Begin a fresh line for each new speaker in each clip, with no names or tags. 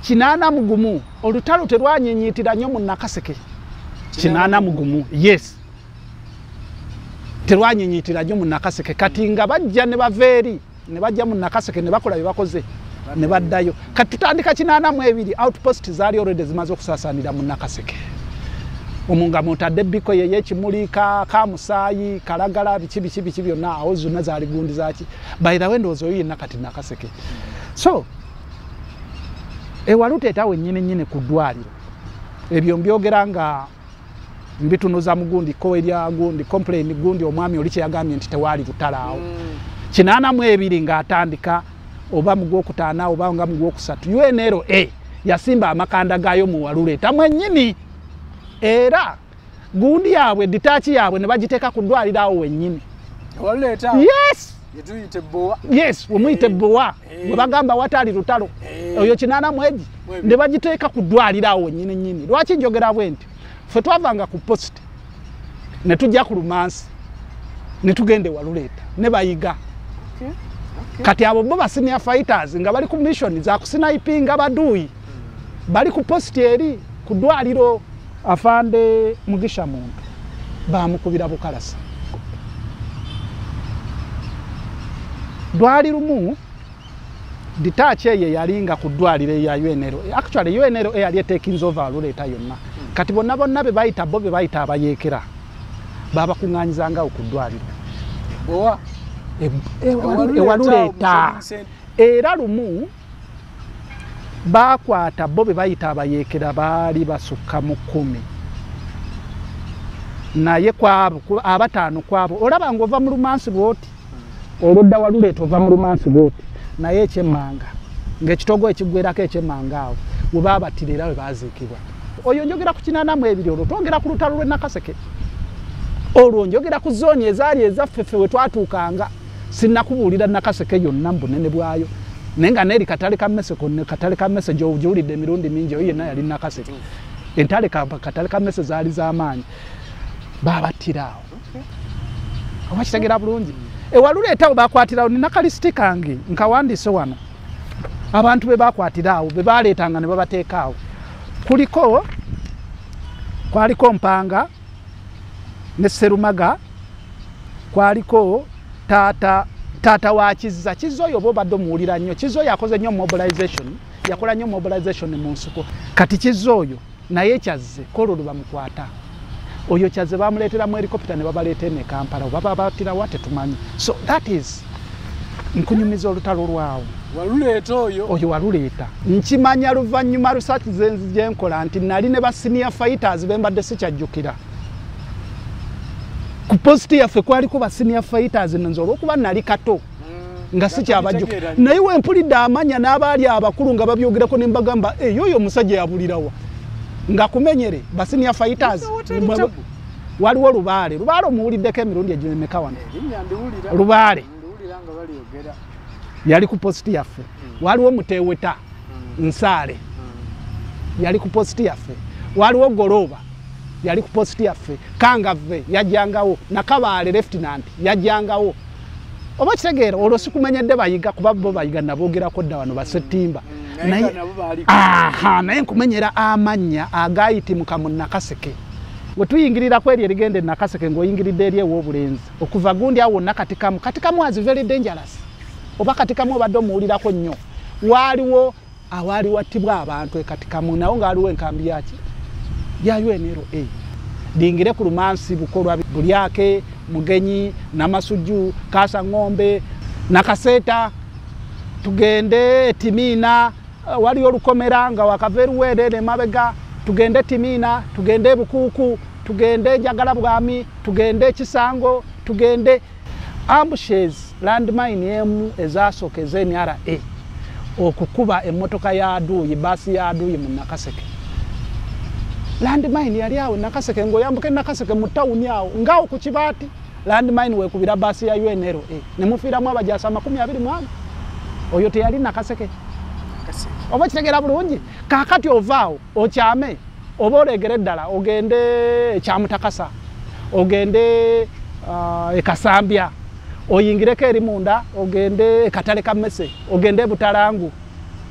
kinana mugumu olutalo terwanyinyitira nnyo mu Nakaseke kinana mugumu yes terwanyinyitira nnyo mu Nakaseke kati nga bajja ne baveeri ne bajja mu Nakaseke ne bakola bibakoze ne baddayo kati tutandika kinana mu ebiri outpost zaali already zimaze okusasanira mu Nakaseke omunga mutadde biko yeye kimulika kamusaayi kalagala bichi byonna awo zonna zaali gundi zaki by the way ndozo yi nakati Nakaseke so ewaluteta wennyine ku ddwaliro ebyo mbyogera nga mbitunuza mugundi ko erya gundi complain gundi omwami oli kyeyagambye nti tewali lutalaawo kinana mu ebiri ng'atandika oba mugwokutaana oba nga mugwokusatu UNRA yasimba amakanda gayo mu waluleta mwennyini era gundi yaabwe ditachi yaabwe ne bagiteeka ku ddwaliro awo wennyini
waluleta
yes
yetuyite boa
yes omuyite boa bwe bagamba watali lutalo oyo kinana mweji ne bagiteeka ku ddwaliro awo wennyini lwaki njogera bwenti ffe twavanga ku post ne tujja ku Lumansi ne tugende waluleta ne bayiga kati abo bo senior fighters nga bali ku mission za kusinayipinga baduyi bali ku post eri ku ddwaliro afande Mugisha muntu bamukubira bukalasa dwaliro mu ditache ye yalinga ku ddwaliro ya UNRA actually UNRA yali taking over luleta yonna kati bonna be bayita bo be bayita abayekera baba kunganyiza ku ddwaliro
boa
ewaluleta era lumu bakwata bo be bayita abayekera baali basukka mu 10 naye kwabo abataano kwabo olaba ngova mu Lumansi bwoti oludda waluleta ova mu Lumansi bwoti naye ekyemmanga ng'ekitogo ekigwerako ekyemmanga awo we baabatirira we baziikibwa oyo njogera ku kinana mu ebiri olwo twogera ku lutalo lw'e Nakaseke olwo njogera ku zooni ezaali ezaffeffe we twatuukanga sinnakubuulira Nakaseke yonna mu bunene bwayo naye nga neeri katale ka mmese konna katale ka mmese gy'ogiwulidde emirundi mingi oyo yenna yali Nakaseke entale katale ka mmese zaali z'amaanyi baabattira awo oba kitegeera bulungi ewaluleta awo baakwatirawo nina kalisiti kange nkawandiise wano abantu be baakwatira awo be baaleetanga ne babateeka awo kwaliko Mpanga ne Serumaga kwaliko taata wa Kizza oyo bo badde muwulira nnyo Kizza oyo akoze nnyo mobilization yakola nnyo mobilization mu nsuko kati Kizza oyo naye kyazze kololo bamukwata oyo kyazze bamuleetera mu helicopter ne babaleeta ne Kampala baba batira wate tumanyi so that is nkunyumiza olutalo lwawo
waluleta
oyo waluleta nkimanya luvannyuma research zenzi gyenkola nti nali ne ba senior fighters bembadde sikyajjukira ku post yaffe kwaliko ba senior fighters nzo olwokuba nali kato nga sikyabajjukira naye we mpulidde amanya n'abaali abakulu nga babyogerako ne mbagamba yoyo omusajja yabulirawa nga kumenyere ba senior fighters waliwo Lubaale omuwuliddeko emirundi egimeka wano Lubaale yali ku post yaffe waliwo Muteweta Nsaale yali ku post yaffe waliwo Goloba yali ku post yaffe Kangave yajjangawo Nakabaale lieutenant yajjangawo oba kitegeera olwo sikumenyedde bayiga kuba bo bayiga naboogerako dda wano basettimba naye nkumenyera amannya agayitimuka mu Nakaseke we tuyingirirako eri erigende Nakaseke ng'oyingiridde eri ew'obulenzi okuva gundi awo wonna katikamu was very dangerous oba katikamu obadde omuwulirako nnyo waaliwo awaali wattibwa abantu ekatikamu nawo ng'aliwo enkambi yaki ya UNRA dingire ku Lumansi Bukolwa Bulyake Mugenyi Namasujju Kasangombe Nakaseeta tugende Timiina waliyo Lukomera nga wakaveruwere ne mabega tugende Timiina tugende Bukuuku tugende Jagala Bwami tugende Kisango tugende ambushes landmine emu ezasooka ez'NRA okukuba emmotoka ya Aduyi basi ya Aduyi mu Nakaseke landmine yali awo Nakaseke ng'oyambuka Nakaseke mu tawuni awo ngaawo ku Kibaati landmine weekubira basi ya UNRA ne mufiiramu abajaasi 24 oyo teyali Nakaseke oba kitegeera bulungi kaakati ovaawo okyame oba olegere ddala ogende Kyamutakasa ogende Kasambya oyingireko eri munda ogende Katale ka Mmese ogende Butalangu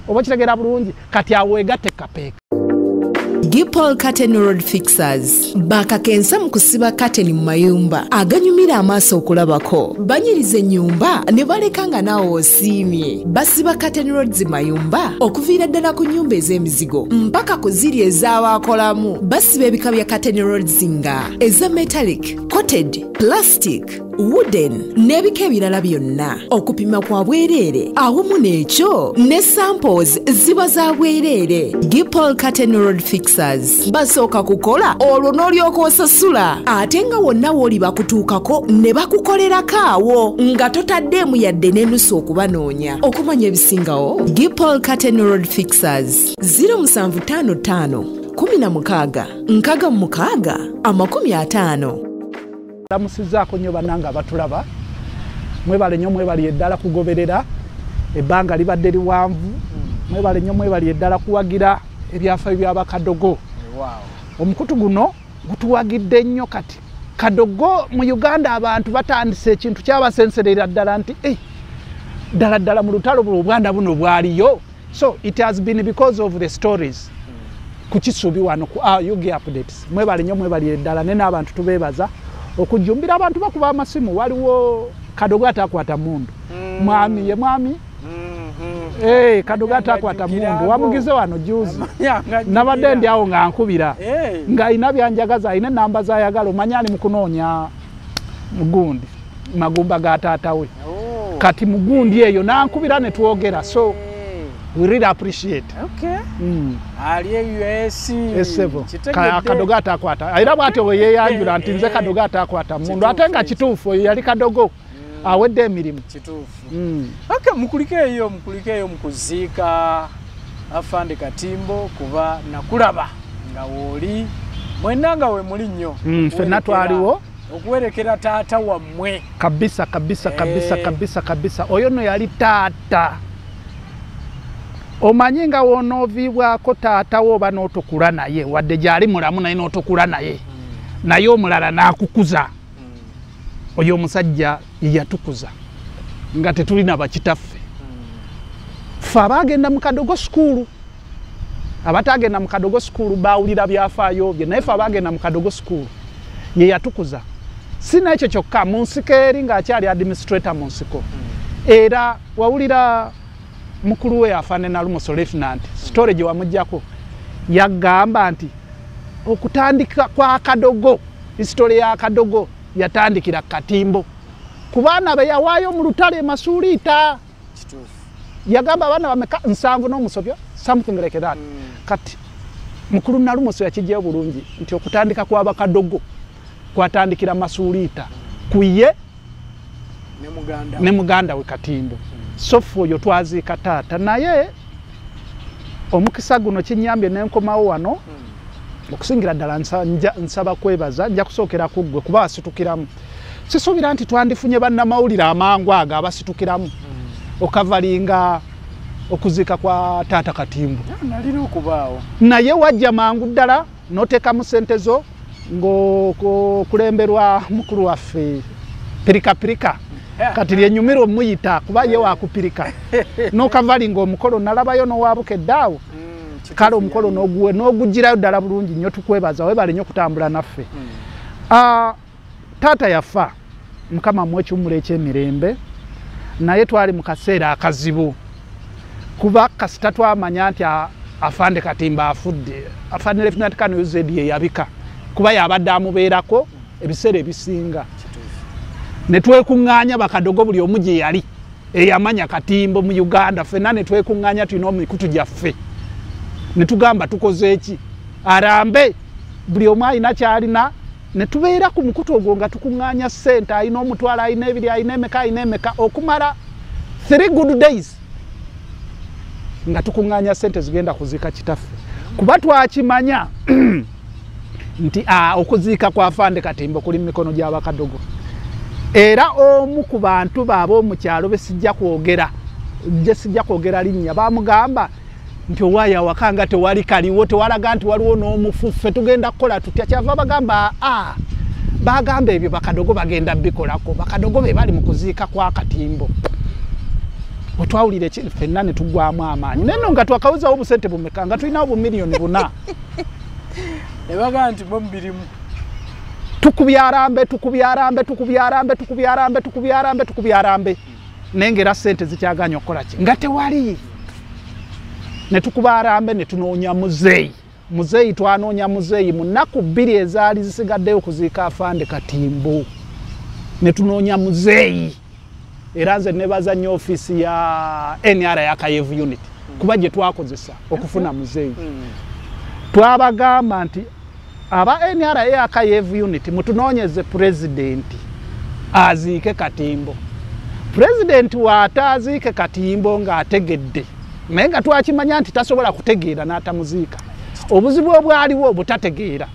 oba kitegera bulungi kati aweegatte kapeeka.
Gipol Curtain Road Fixers bakakensa mu kusiba curtain mu mayumba aganyumira amaaso okulabako banyiriza ennyumba ne baleka nga naawe osiimye. Basiba curtain roads mayumba okuviira ddala ku nnyumba ez'emizigo mpaka ku ziri ez'abaakolamu. Basiba ebika bya curtain roads nga eza metallic, coated, plastic, wooden n'ebika ebirala byonna. Okupima kwa bwereere awamu n'ekyo ne samples ziba za bwereere. Gipol Curtain Road Fixers basooka kukola olwo n'olyoka osasula ate nga wonna w'oli bakutuukako ne bakukolerako awo nga totaddeemu yadde n'ennusu okubanoonya. Okumanya ebisingawo Gipol Curtain Road Fixers 0755 16 66 50.
Lamusizaako nnyo bannange abatulaba, mwebale nnyo mwebali eddala kugoberera ebbanga libadde liwanvu, mwebale nnyo mwebali eddala kuwagira ebyafaayo by'abakadogo. Omukutu guno gutuwagidde nnyo kati. Kadogo mu Uganda abantu batandise ekintu kyabasenserera ddala nti ddala mu lutalo Buganda buno bwaliyo. So it has been because of the stories. Kukisubi wano ku UG updates. Mwebale nnyo mwebali eddala ne n'abantu tubeebaza okujumbira abantu bakuba amasimu. Waliwo Kadogo atakwata mundu. Mwami ye mwami. Kadogo atakwata mundu. Wamugize wano juzi. Nabadde ndi awo nga nkubira. Nga ina byanjagaza ina namba za yagalo manyani mukunoonya mugundi. Magumba ga taatawe. Kati mugundi eyo nankubira ne twogera. So we really appreciate.
Okay. Ali US.
Kadogo atakwata. Era bwatyo we yeyanjula nti nze Kadogo atakwata mundu ate nga kituufu yali Kadogo awedde emirimu.
Kituufu. Okay, mukulikeeyo mukuziika Afande Katimbo kuba nakulaba nga woli mwenna nga we muli nnyo.
Ffenna twaliwo
okuwerekera taata wammwe.
Kabisa. Oyo no yali taata. Omanyi nga wonooviibwako taata wo oba n'otokula naye wadde gyali mulamu naye n'otokula naye naye omulala n'akukuza. Oyo omusajja yatukuza nga tetulina bakitaffe. Ffe abaagenda mu Kadogo school, abataagenda mu Kadogo school baawulira byafaayo bye, naye ffe abaagenda mu Kadogo school ye yatukuza. Si n'ekyo kyokka mu nsiko eri ng'akyali administrator mu nsiko. Era wawulira mukulu we Afande Nalumuso Lieutenant story gye wamuggyako yagamba nti okutandika kwa Kadogo, history ya Kadogo yatandikira Katimbo. Ku baana be yawaayo mu lutale Masuulita.
Kituufu.
Yagamba abaana bameka 7 n'omusobyo, something like that. Kati mukulu Nalumuso yakijjayo bulungi nti okutandika kwa Bakadogo kwatandikira Masuulita kuye ne muganda we Katimbo. So oyo twaziika taata naye omukisa guno kinyambye n'enkomawo wano okusingira ddala nsaba kwebaza nja kusookera ku ggwe kuba wasitukiramu. Sisuubira nti twandifunye bannamawulire amangu ago abasitukiramu okavalinga okuziika kwa taata Katimbo.
Nalina okubaawo
naye wajja mangu ddala n'oteekamu ssente zo ng'okulemberwa mukulu waffe pirikapirika. Kati lyenyumira omuyita kuba ye wakupirika n'okavalinga omukolo nalabayo n'owabukedde awo. Kale omukolo n'ogugirayo ddala bulungi nnyo tukwebaza webale nnyo okutambula naffe. Taata yafa Mukama mmwe ekiwumula eky'emirembe naye twali mu kaseera akazibu kuba kasita twamanya nti Afande Katimbo afudde. Afande Lieutenant Colonel Uzedi ye yabika kuba yabadde amubeerako ebiseera ebisinga. Ne twekuŋŋaanya Bakadogo buli omu gye yali eyamanya Katimbo mu Uganda. Ffenna ne twekuŋŋaanya tulina emikutu gyaffe ne tugamba tukoze eki arambe buli omu alina kyalina ne tubeera ku mukutu ogwo nga tukuŋŋaanya ssente alina omutwalo alina ebiri alina emeka okumala 3 good days nga tukuŋŋaanya ssente zigenda kuziika kitaffe kuba twakimanya nti okuziika kwa Afande Katimbo kuli mu mikono gy'Abakadogo. Era omu ku bantu baabo mu kyalo besijja kwogera linnya bamugamba nti owaayo awakanga tewali kaliwo tewalaga nti waliwo n'omufuffe tugenda kukola tutya. Kyava bagamba bagamba ebyo Bakadogo bagenda bikolako. Bakadogo be bali mu kuziika kwa Katimbo. otwawulire ffenna ne tuggwamu amaanyi naye nno nga twakawuzawo obusente bumeka nga tulinawo bumiliyoni 4
ne bagamba nti bo mbirimu
tukubyarambe naye ng'era ssente zikyaganya okukola ki nga tewali ne tukuba arambe ne tunoonya muzeeyi twanoonya muzeeyi mu nnaku 2 ezaali zisigaddeyo okuziika Afande Katimbo ne tunoonya muzeeyi era nze nebaza nnyo ofiisi ya NRA ya Kayevu unit kuba gye twakozesa okufuna muzeeyi twabagamba nti aba NRA ya Kayevu unit mutunoonyeze pulezidenti aziike Katimbo pulezidenti waataaziike Katimbo ng'ategedde naye nga twakimanya nti tasobola kutegeera n'atamuziika obuzibu obwaliwo obutategeera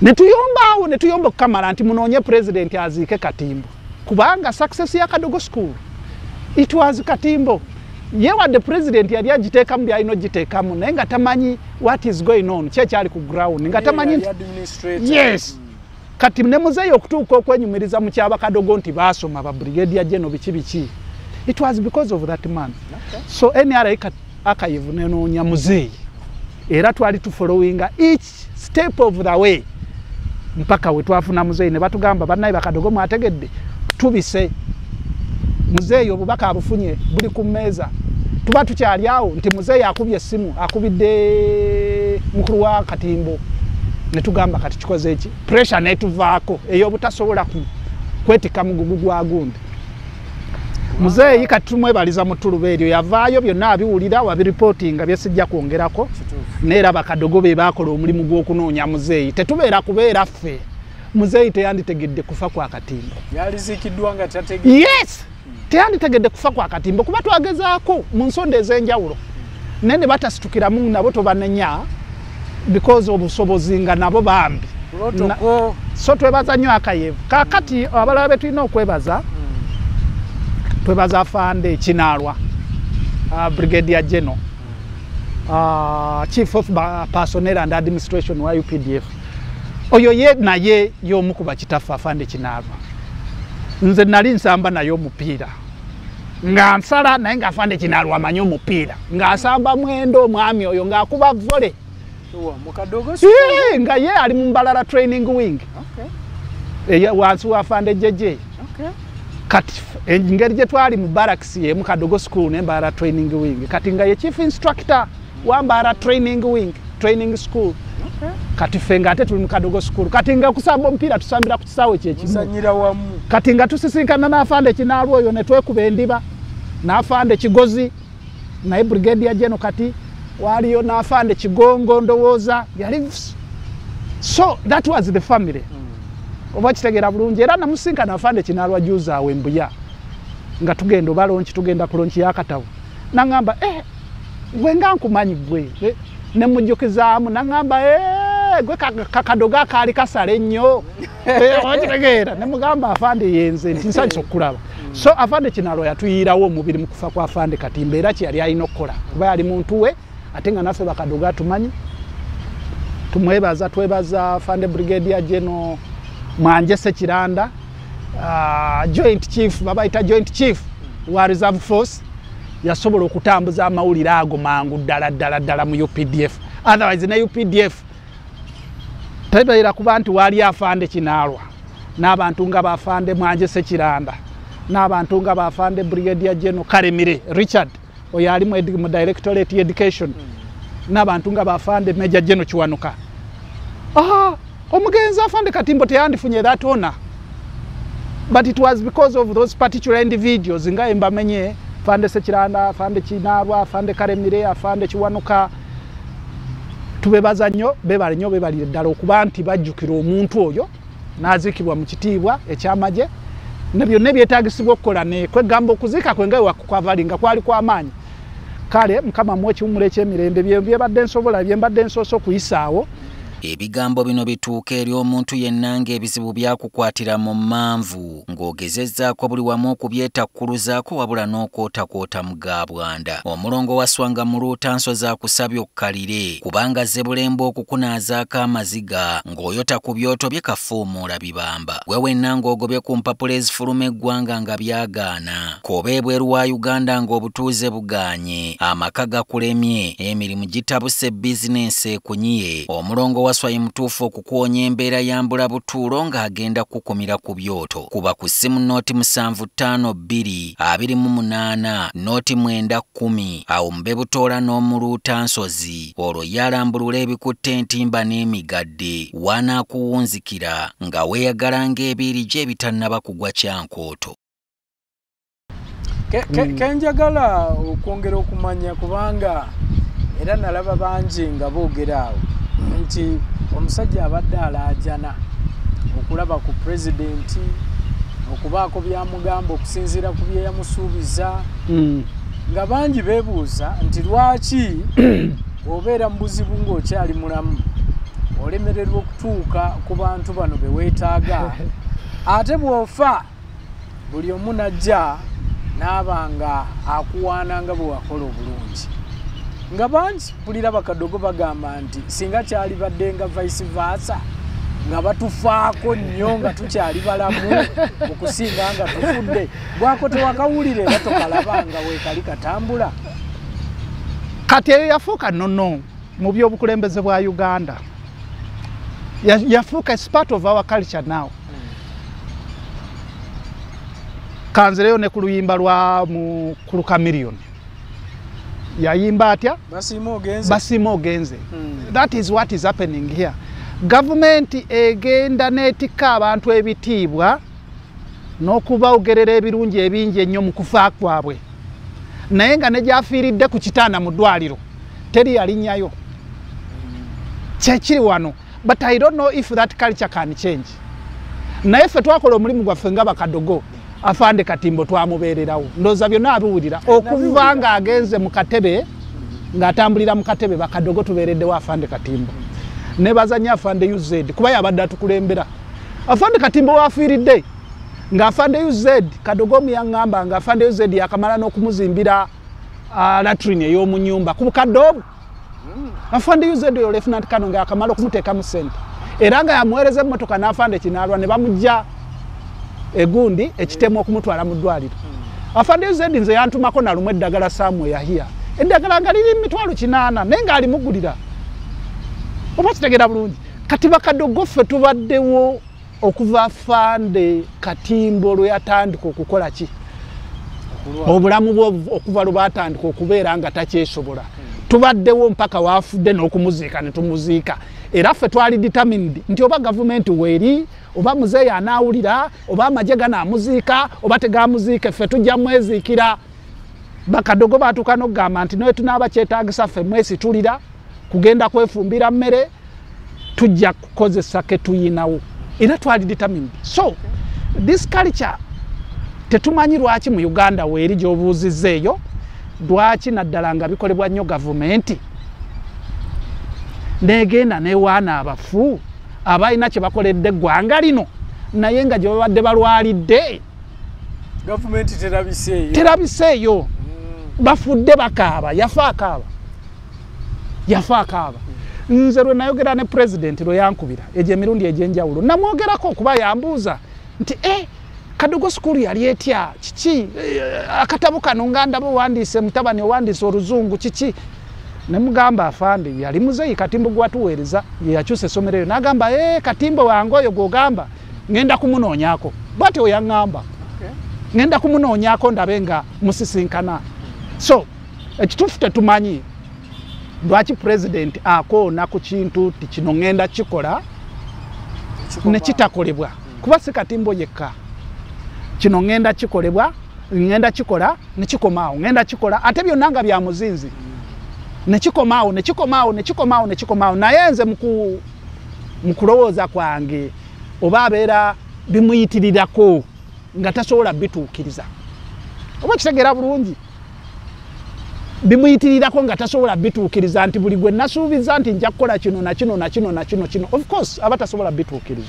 ne tuyomba okukamala nti munoonye pulezidenti aziike Katimbo kubanga success ya Kadogo School it was Katimbo ye wadde president yali agiteekamu byalina ogiteekamu naye nga tamanyi what is going on kyekyali ku ground nga tamanyi yes kati ne muzeeyi okutuuka okwenyumiriza mu kyaba Kadogo nti baasoma ba brigadier general biki it was because of that man so NRA Akayevu nenoonya muzeeyi era twali tufollowinga each step of the way mpaka we twafuna muzeeyi ne batugamba bannaye bakadogo mwategedde tubise muzeeyi obubaka abufunye buli ku mmeeza tuba tukyali awo nti muzeeyi akubye essimu akubidde mukulu wa Katimbo ne tugamba kati kikoze eki pressure netuvaako ey'obutasobola kwetika mugugu gwa gundi muzeeyi kati tumwebaliza mu ttuluba eryo yavaayo byonna abiwulira wabiripotinga byesijja kwongerako neera bakadogo be baakola omulimu gw'okunoonya muzeeyi tetubeera kubeera ffe muzeeyi teyanditegedde kufa kwa Katimbo
yaliziikiddwa nga tategedde
yes teyanditegedde kufa kwa Katimbo kuba twagezaako mu nsonda ez'enjawulo naye ne batasitukiramu nabo tobanenya because obusobozi nga nabo bambi so twebaza nnyo Akayevu kaakati abalala be tulina okwebaza twebaza Afande Kinaalwa Brigadier General Chief of Personnel and Administration wa UPDF oyo ye naye y'omu ku bakitaffe Afande Kinaalwa nze nali nsamba naye omupiira nga nsala naye nga Afande Kinaalwa amanyi omupiira ng'asamba mwendo omwami oyo ng'akuba vole nga ye ali mu Mbalala training wing wansi wa Afande Jeje kati engeri gye twali mu barracks ye mu Kadogo School ne Mbalala training wing kati nga ye chief instructor wa Mbalala training school kati ffe nga ate tuli mu Kadogo School kati nga kusamba omupiira tusambira ku kisaawe kyekimu kati nga tusisinkana n'Afande Kinaalwa oyo ne twekuba endiba n'Afande Kigozi naye Brigadier General kati waliyo n'Afande Kigongo ndowooza yali so that was the family oba kitegeera bulungi era namusinkana Afande Kinaalwa juuza awe Mbuya nga tugenda obalonki tugenda ku lonki yakatawo nangamba gwe nga nkumanyi gwe ne mujjukizaamu nangamba gwe Kadogo akaali kasala ennyo okitegeera ne mugamba Afande yenze nti nsanyusa okukulaba so Afande Kinaalwa yatuyiirawo omubiri mu kufa kwa Afande Katimbo era kyeyali alina okukola kuba yali muntu we ate nga naffe bakadogo atumanyi twebaza Afande Brigadier General Mwanje Sekiranda Joint Chief babayita Joint Chief wa Reserve Force yasobola okutambuza amawulire ago mangu ddala mu UPDF otherwise na UPDF tebeera kuba nti wali Afande Kinaalwa n'abantu nga Afande Mwanje Sekiranda n'abantu nga Afande Brigadier General Karemire Richard oyo ali mu Directorate Education n'abantu nga Afande Major General Kiwanuka omugenzi Afande Katimbo teyandifunye that honor but it was because of those particular individuals nga embamenye Afande Sekiranda Afande Kinaalwa Afande Karemire Afande Kiwanuka tubebaza nnyo bebalire ddala okuba nti bajjukira omuntu oyo n'aziikibwa mu kitiibwa ekyamagye ne byonna ebyetaagisibwa okukola kwegamba okuziika kwe nga wakukwavalinga kwali kw'amaanyi kale Mukama muwe ekiwummulo eky'emirembe byembadde nsobola byembadde nsoose okuyisaawo
Ebigambo bino bituuka eri omuntu yenna ng'ebizibu byakukwatira mu manvu ng'ogezezzaako buli wamu okubyetakkuluzaako wabula n'okootakoota mu gaabwanda. Omulongo wa Swanga mu Luutansozi akusabye okkalire kubanga Zzebulembe okukunaazaako amaziga ng'oyota ku byoto bye kafuumuula bibamba. Gwe wenna ng'ogobye ku mpapula ezifuluma eggwanga nga byagaana. Koba ebweru wa Uganda ng'obutuuze bugaanye, amaka gakulemye, emirimu gitabuse, bizinensi ekunyiye. Omulongo wa Swai mutuufu okukuwonya embeera ya mbulabutuulo ng'agenda kukumira ku byoto. Kuba ku ssimu nooti 7552 28 nooti 910 awo mube Butoola n'omu Luutansozi. Olwo yalambulula ebikutte entimba n'emigadde wanaakuwunzikira nga weeyagala ng'ebiiri gye ebitannaba kugwa Kyankooto.
Kenjagala okwongera okumanya kubanga era nalaba bangi nga boogera awo nti omusajja abadde alaajana okulaba ku pulezidenti okubaako byamugamba okusinziira ku bye yamusuubiza nga bangi beebuuza nti lwaki obeera mu buzibu ng'okyali mulamu olemererwa okutuuka ku bantu bano be weetaaga ate bw'ofa buli omu najja n'aba nga akuwaana nga bwe wakola obulungi. Nga bangi mpulira bakadogo bagamba nti singa kyali badde nga vice versa nga batufaako nnyo nga tukyali balamu okusinga nga tufudde bwako tewakawulire era tokalaba nga weekali katambula.
Kati eyo yafuuka nnono mu by'obukulembeze bwa Uganda. Yafuuka is part of our culture now. Kanzireyo ne ku luyimba lwa Mukuluka Million. Yayimba atya? Basiima ogenze. That is what is happening here. Government egenda neetikka abantu ebitiibwa n'okubawugerera ebirungi ebingi ennyo mu kufa kwabwe. Naye nga ne gyafiiridde ku kitanda mu ddwaliro teri yalinnyayo. Kyekiri wano. But I don't know if that culture can change. Naye ffe twakola omulimu gwaffe nga bakadogo. Afande Katimbo twamubeererawo. Ndowooza byonna abiwulira. Okuva nga agenze mu katebe ng'atambulira mu katebe bakadogo tubeereddewo Afande Katimbo. Ne bazanya Afande UZ kuba yabadde atukulembera. Afande Katimbo waafiiridde nga Afande UZ kadogo muyaŋŋamba nga Afande UZ yakamala n'okumuzimbira latrine ey'omu nnyumba ku bukadde obwo. Afande UZ oyo Lieutenant Kano nga yakamala okumuteekamu ssente. Era nga yamuweereza emmotoka n'Afande Kinaalwa ne bamugja egundi ekitemu okumutwala mu ddwaliro. Afande UZ nze yantumako na lumu eddagala Samuel Yahia. Eddagala nga liri 800 naye nga alimugulira. Oba kitegeera bulungi. Kati bakadogo ffe tubaddewo okuva Afande Katimbo lwe yatandika okukola ki? Obulamu okuva lwe batandika okubeera nga takyesobola. Tubaddewo mpaka waafudde n'okumuziika ne tumuziika. Era ffe twali determined nti oba gavumenti weeri oba muzeeyi anaawulira oba amagye ganaamuziika oba tegaamuziika ffe tujja mweziikira. Bakadogo baatuuka n'okugamba nti naye tunaaba kyetaagisa ffe mwesitulira kugenda kwefumbira mmere tujja kukozesa ke tuyinawo. Era twali determined. So this culture tetumanyi lwaki mu Uganda weeri gy'obuuzizza eyo lwaki naddala nga bikolebwa nnyo gavumenti negenda newaana abafu abalina kye bakoledde eggwanga lino naye nga gye babadde balwalidde
gavumenti
terabiseeyo. Bafudde bakaaba yafa akaaba. Nze lwe nayogera ne president lwe yankubira egyo emirundi egy'enjawulo namwogerako okuba yambuuza nti Kadogo skulu yali etya kiki akatabo kano nga ndaba owandiise mutabani owandiise oluzungu kiki ne mugamba Afande yali muzeeyi Katimbo gwatuweereza ye yakyusa essomero eryo n'agamba Katimbo wange oyo gw'ogamba ngenda kumunoonyaako bw'atyo yaŋŋamba ngenda kumunoonyaako ndabe nga musisinkana. So ekituufu tetumanyi lwaki president akoona ku kintu ti kino ngenda kikola ne kitakolebwa kuba si Katimbo yekka. Kino ngenda kikolebwa ngenda kikola ne kikomaawo ngenda kikola ate byonna nga bya muzinzi ne kikomaawo naye nze mu kulowooza kwange oba abeera bimuyitirirako nga tasobola bituukiriza. Oba kitegeera bulungi. bimuyitirirako nga tasobola bituukiriza nti buli gwe nasuubiza nti nja kukola kino na kino na kino na kino kino. Of course aba tasobola bituukiriza,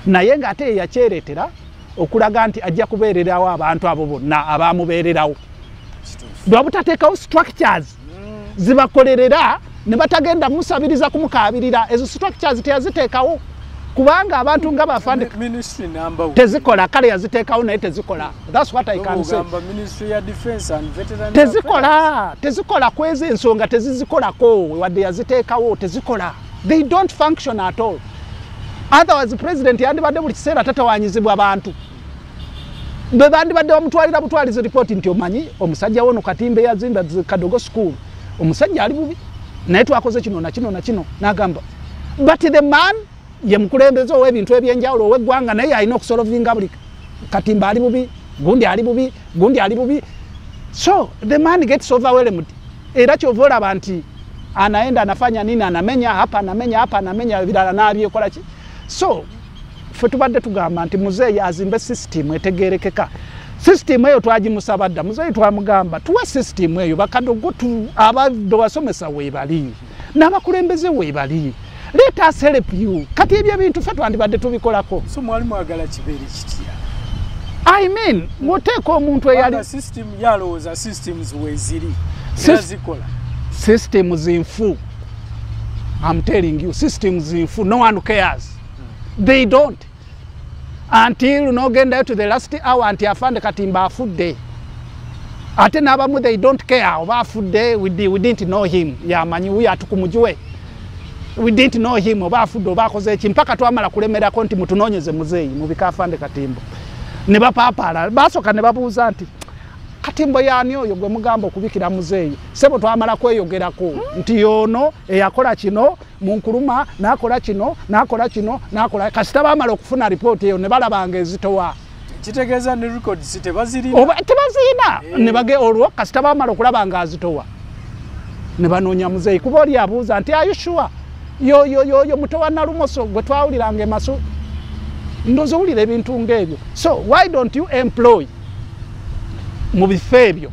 naye ng'ate yakyereetera okulaga nti ajja kubeererawo abantu abo bonna abaamubeererawo lwabutateekawo structures zibakolerera ne batagenda musabiriza kumukaabirira. Ezo structures teyaziteekawo kubanga abantu nga bafande
ministry number
tezikola, kale yaziteekawo naye tezikola. That's what I can say.
Ministry ya defense and veteran
tezikola kwezi ensonga tezizikolako wadde yaziteekawo tezikola. They don't function at all. Otherwise president yandibadde buli kiseera tatawanyizibwa abantu. Bwe bandibadde bamutwalira butwalize report nti omanyi omusajja wono Katimba yazimba Kadogo school, omusajja ali bubi naye twakoze kino na kino na kino n'agamba. But the man ye mukulembeze ow'ebintu ebyenjawulo ow'eggwanga naye alina okusolovinga buli Katimba ali bubi, gundi ali bubi, gundi ali bubi. So the man gets overwhelmed. Era kyova olaba nti anaenda anafanya nini, anamenya hapa anamenya vilala n'abyekola ki. So ffe tubadde tugamba nti muzeeyi azimbe system etegeerekeka. System eyo twagimusabadda, muzeeyi twamugamba tuwa system eyo Bakadogo abadde wasomesa weebali n'abakulembeze weebali. Let us help you. Kati ebyo bintu ffe twandibadde tubikolako.
So mwali mwagala kibeere kitya?
I mean, muteeka omuntu eyali
system yalowooza systems weeziri zikola.
Systems infu. I'm telling you, systems infu. No one cares. They don't. Until no genda to the last hour anti afande Katimba afudde. Ate n'abamu they don't care oba afudde. We didn't know him. Yamanyi we atukumujuwe. We didn't know him oba afudde oba akoze eki mpaka twamala kulemerako nti mutunoonyeze muzeeyi mu bika afande Katimba. Ne bapaapala basooka ne babuuza nti Katimba yaani oyo gwe mugamba okubikira muzeeyi. Sebo twamala kweyogerako nti yono eyakola kino munkuluma n'akola kino n'akola kino n'akola kasita baamala okufuna report eyo ne balabanga ezitowa.
Kitegeeza ne records tebazirina.
Oba tebazirina ne bage olwo kasita baamala okulaba nga azitowa. Ne banoonya muzeeyi kuba oli abuuza nti are you sure? Yo mutowa Nalumoso gwe twawuliranga emaso ndozo wulira ebintu ng'ebyo. So why don't you employ mu bifo ebyo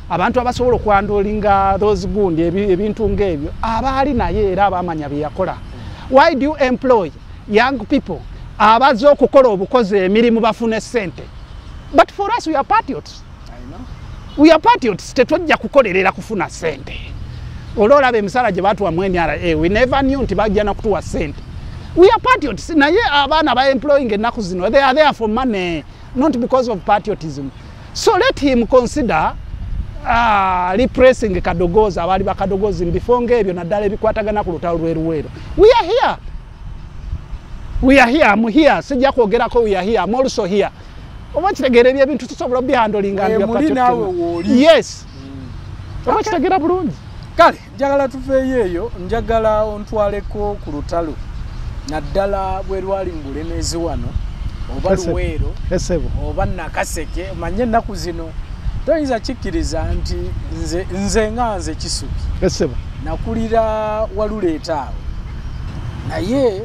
abantu abasobola okwandulinga those gundi ebintu ng'ebyo abaali naye era abamanya bye yakola? Why do you employ young people abaze okukola obukozi emirimu bafune ssente? But for us we are patriots.
I know.
We are patriots. Tetwajja kukolerera kufuna ssente. Ololaba emisala gye batuwa mu NRA, we never knew nti bajja na kutuwa ssente. We are patriots. Naye abaana ba employing ennaku zino, they are there for money, not because of patriotism. So let him consider repressing Kadogozi, abali bakadogozi before ngebyo naddala ebikwatagana ku lutalo lweruwero. We are here. We are here. I'm here. Sijja kwogerako we are here. I'm also here. Oba kitegeera ebintu tusobola byahandolinga
ndio patriotism.
Yes. Oba kitegeera bulungi.
Kale njagala tuveeyo eyo, njagala ontwaleko ku lutalo naddala bwe lwali mu Bulemeezi wano oba Luweero oba Nakaseke. Manye ennaku zino toyinza kikkiriza nti nze Kisubi nakulira Waluleeta awo, naye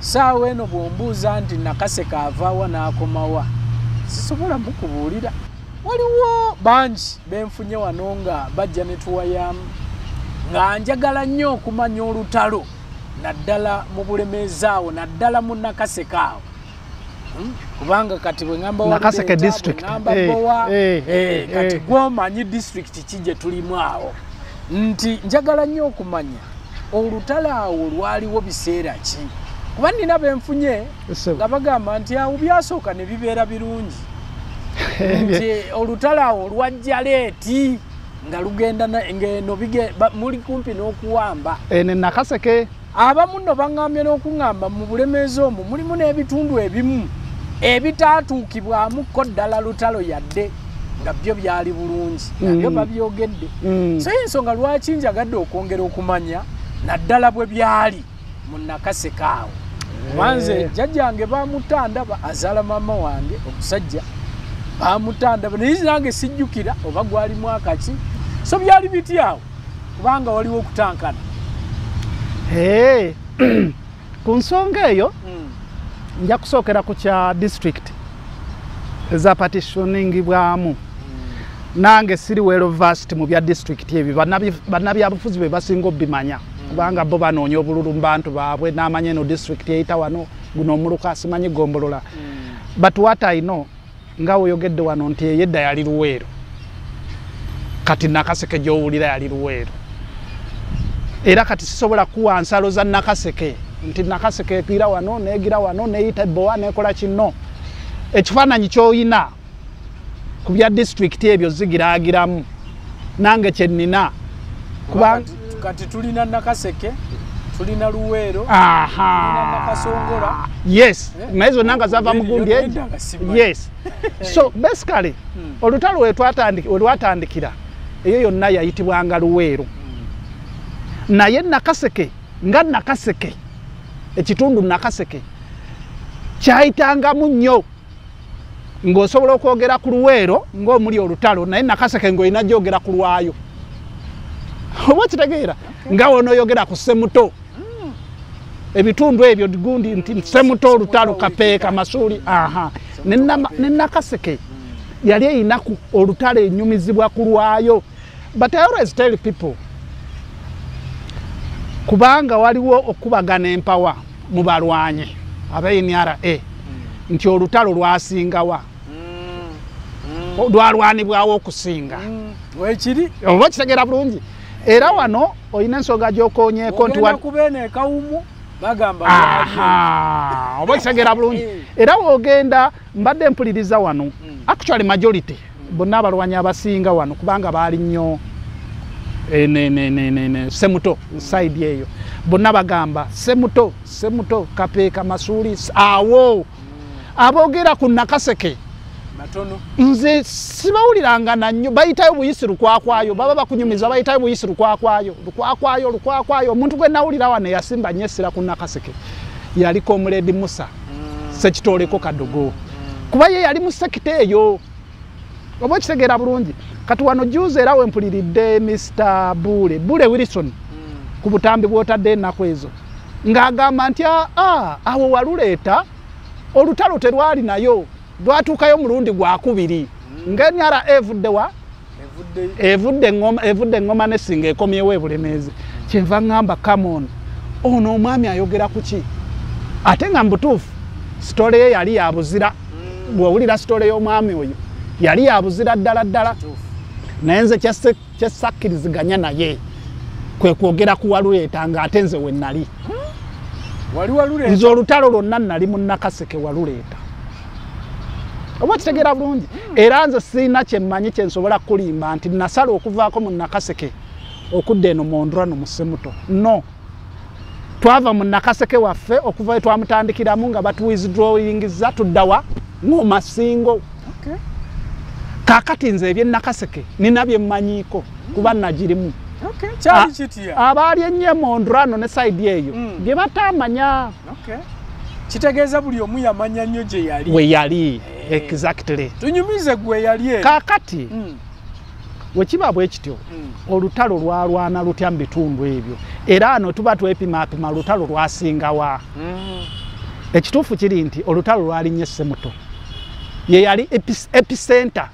saawa eno bw'ombuuza nti Nakaseke avaawa n'akomawa sisobola mukubuulira. Waliwo bangi benfunye wano nga bajja ne tuwayamu nga njagala nnyo okumanya olutalo naddala mu Bulemeezi awo naddala mu Nakaseke awo. Kubanga kati bwe ngamba
Nakaseke district
kati gwomanyi district kije tulimu awo nti njagala nnyo okumanya olutalo awo lwaliwo biseera ki, kuba nina benfunye nga bagamba nti awo byasooka ne bibeera birungi nti olutalo awo lwajja leeti nga lugenda ngeno muli kumpi n'okuwamba
ene Nakaseke.
Abamu nno baŋŋambye n'okuŋŋamba mu Bulemeezi omwo mulimu n'ebitundu ebimu ebitaatuukibwamukko ddala lutalo yadde nga byo byali bulungi nabyo babyogedde. So ensonga lwaki njagadde okwongera okumanya naddala bwe byali mu Nakaseke awo. Kubanze jjajjange baamutandaba azaala maama wange omusajja baamutandaba naye nange sijjukira oba gwali mwaka ki. So byali bitya awo kubanga waliwo okutankana.
Ku nsonga eyo nja kusookera ku kya district eza partitioning bwamu. nange siri well versed mu bya district ebyo bannabyabufuzi be basinga obimanya kubanga bo banoonya obululu mu bantu baabwe n'amanya eno district eyita wano guno omuluka asimanyi gombolola but what I know nga oyogedde wano nti eyedda yali Luweero kati Nakaseke gy'owulira yali Luweero era kati sisobola kuwa nsalo za Nakaseke nti Nakaseke egira wano negira wano neyita Bowa nekola kino ekifaananyi ky'oyina ku bya district ebyo zigiraagiramu nange kye nnina
kati tulina Nakaseke tulina Luweero tulina Nakasongola
yes nazo nanga zava mugundi yes so basically olutalo olwatandikira eyo yonna yayitibwanga Luweero naye Nakaseke nga Nakaseke ekitundu Nakaseke kyayitangamu nnyo ng'osobola okwogera ku Luweero ng'omuli olutalo naye Nakaseke ng'olina gyogera ku lwayo oba kitegeera nga wonooyogera ku Ssemuto ebitundu ebyo gundi nti Ssemuto olutalo Kapeeka Masuuli ne Nakaseke yali eyina olutalo enyumizibwa ku lwayo but I always tell people kubanga waliwo okubagana empawa mu balwanyi aba-NRA nti olutalo lwasingawa lwalwanibwawo okusinga
wekiri
oba kitegeera bulungi era wano olina ensonga gy'okoonyeeko nti
kubeene kawumu bagamba
oba kitegeera bulungi era wogenda mbadde mpuliriza wano actually majority bonna abalwanyi abasinga wano kubanga baali nnyo Ssemuto side eyo bonna bagamba Ssemuto Kapeeka Masuuli awo aboogera ku Nakaseke
matono
nze sibawuliranga nnyo bayitayo buyisi lukwakwayo baba bakunyumiza bayitayo buyisi lukwakwayo omuntu gwe nawulira wano yasimba nyesira ku Nakaseke yali Comrade Musa Sekitoleko Kadogo kuba ye yali mu sekita eyo oba kitegeera bulungi kati wano juze era wempuliridde Mr. Bule Wilson ku butambi bw'otadde ennaku ezo ng'agamba nti awo waluleeta olutalo terwali nayo lwatuukayo mulundi gwakubiri ng'enyala evudde engoma nesinga ekomyewo ebulemeezi kyenva ngamba come ono omwami ayogera ku ki ate nga mbutuufu sitole ye yali yabuzira bw'owulira sitole y'omwami oyo yali yabuzira ddala naye nze kyesakkiriziganya naye kwe kwogera ku Waluleeta ng'ate nze we nali nze olutalo lwonna nali mu Nakaseke Waluleeta oba kitegeera bulungi era nze siina kyemmanyi kyensobola kulimba nti nasala okuvaako mu Nakaseke okudda eno Mondulano mu Ssemuto no twava mu Nakaseke waffe okuva twamutandikiramu nga batuwithdrawingiza tuddawa ng'omasingo kakati nze ebye Nakaseke nina bye mmanyiiko kuba nagirimu abaali ennyo Mondulano ne side eyo bye batamanya
kitegeeza buli omu yamanya nnyo gye yali
we yali exactly
tunyumize gwe yali
kakati wekiba bwe kityo olutalo lwalwana lutya mu bitundu ebyo era ano tuba twepimapima lutalo lwasingawa ekituufu kiri nti olutalo lwalinnyo Ssemuto ye yali epicenter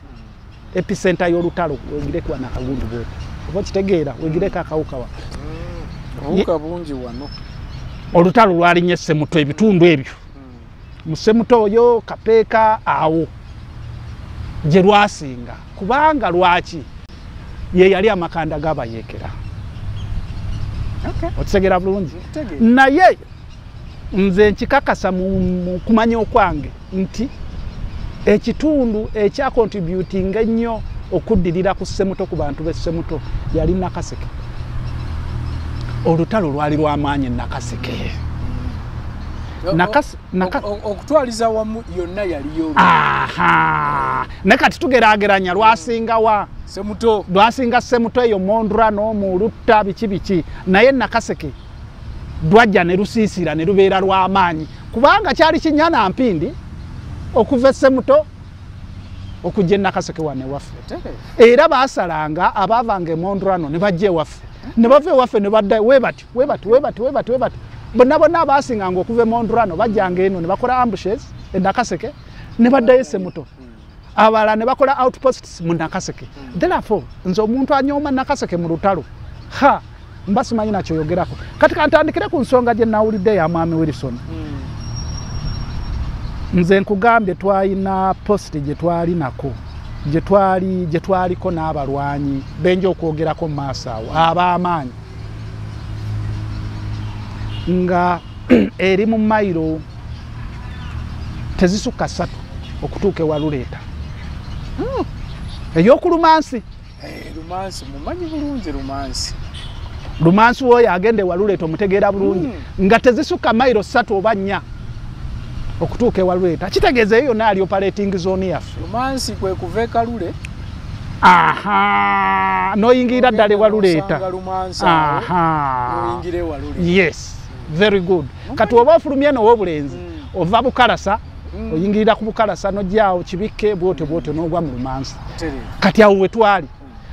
y'olutalo wegireko wana akagundu bwe oba kitegeera wegireko akawukawa
obuwuka bungi wano
olutalo lwalinnyo Ssemuto ebitundu ebyo mu Ssemuto oyo Kapeeka awo gye lwasinga kubanga lwaki ye yali amakanda g'abayeekera okitegera bulungi naye nze nkikakasa mu kumanya okwange nti ekitundu ekyakontributinga ennyo okuddirira ku Ssemuto ku bantu b'e Ssemuto yali Nakaseke olutalo lwali lw'amaanyi Nakaseke
okutwaliza wamu yonna yaliyo
ne kati tugeraageranya lwasingawa
Ssemuto
lwasinga Ssemuto eyo Mondulano mu Lutta biki naye Nakaseke lwajja ne lusiisira ne lubeera lw'amaanyi kubanga kyali kinyana mpindi okuva Ssemuto okujja Nakaseke wane waffe era baasalanga abaavanga e Mondulano ne bajja ewaffe ne bava ewaffe ne badda webati bonna abaasinganga okuva e Mondulano bajjanga eno ne bakola ambushes e Nakaseke ne baddayo Ssemuto abala ne bakola outposts mu Nakaseke. Therefore nze omuntu anyooma Nakaseke mu lutalo mbasimanyi nakyo yogerako kati kantandikire ku nsonga gye nawulidde ya Mwami Wilson. Nze nkugambye twalina post gye twali nako gye twaliko n'abalwanyi benja okwogerako mu maaso awo ab'amaanyi nga eri mu mayiro tezisukka 3 okutuuka ewa Luleeta ey'okulumansi
Lumansi mumanyi bulungi
Lumansi woyo agende ewa Luleeta omutegeera bulungi nga tezisukka mayiro 3 oba 4 okutuuka ewa Luleeta kitegeeza eyo naali operating zone yaffe.
Lumansi kwe kuva e Kalule
noyingira ddala ewa Luleeta.
Noyingira ewa Luleeta.
Yes, very good. Kati oba ofulumye n'ow'obulenzi ova Bukalasa oyingirira ku Bukalasa nojjaawo Kibikke bwotyo n'ogwa mu Lumansi. Kati awo we twali.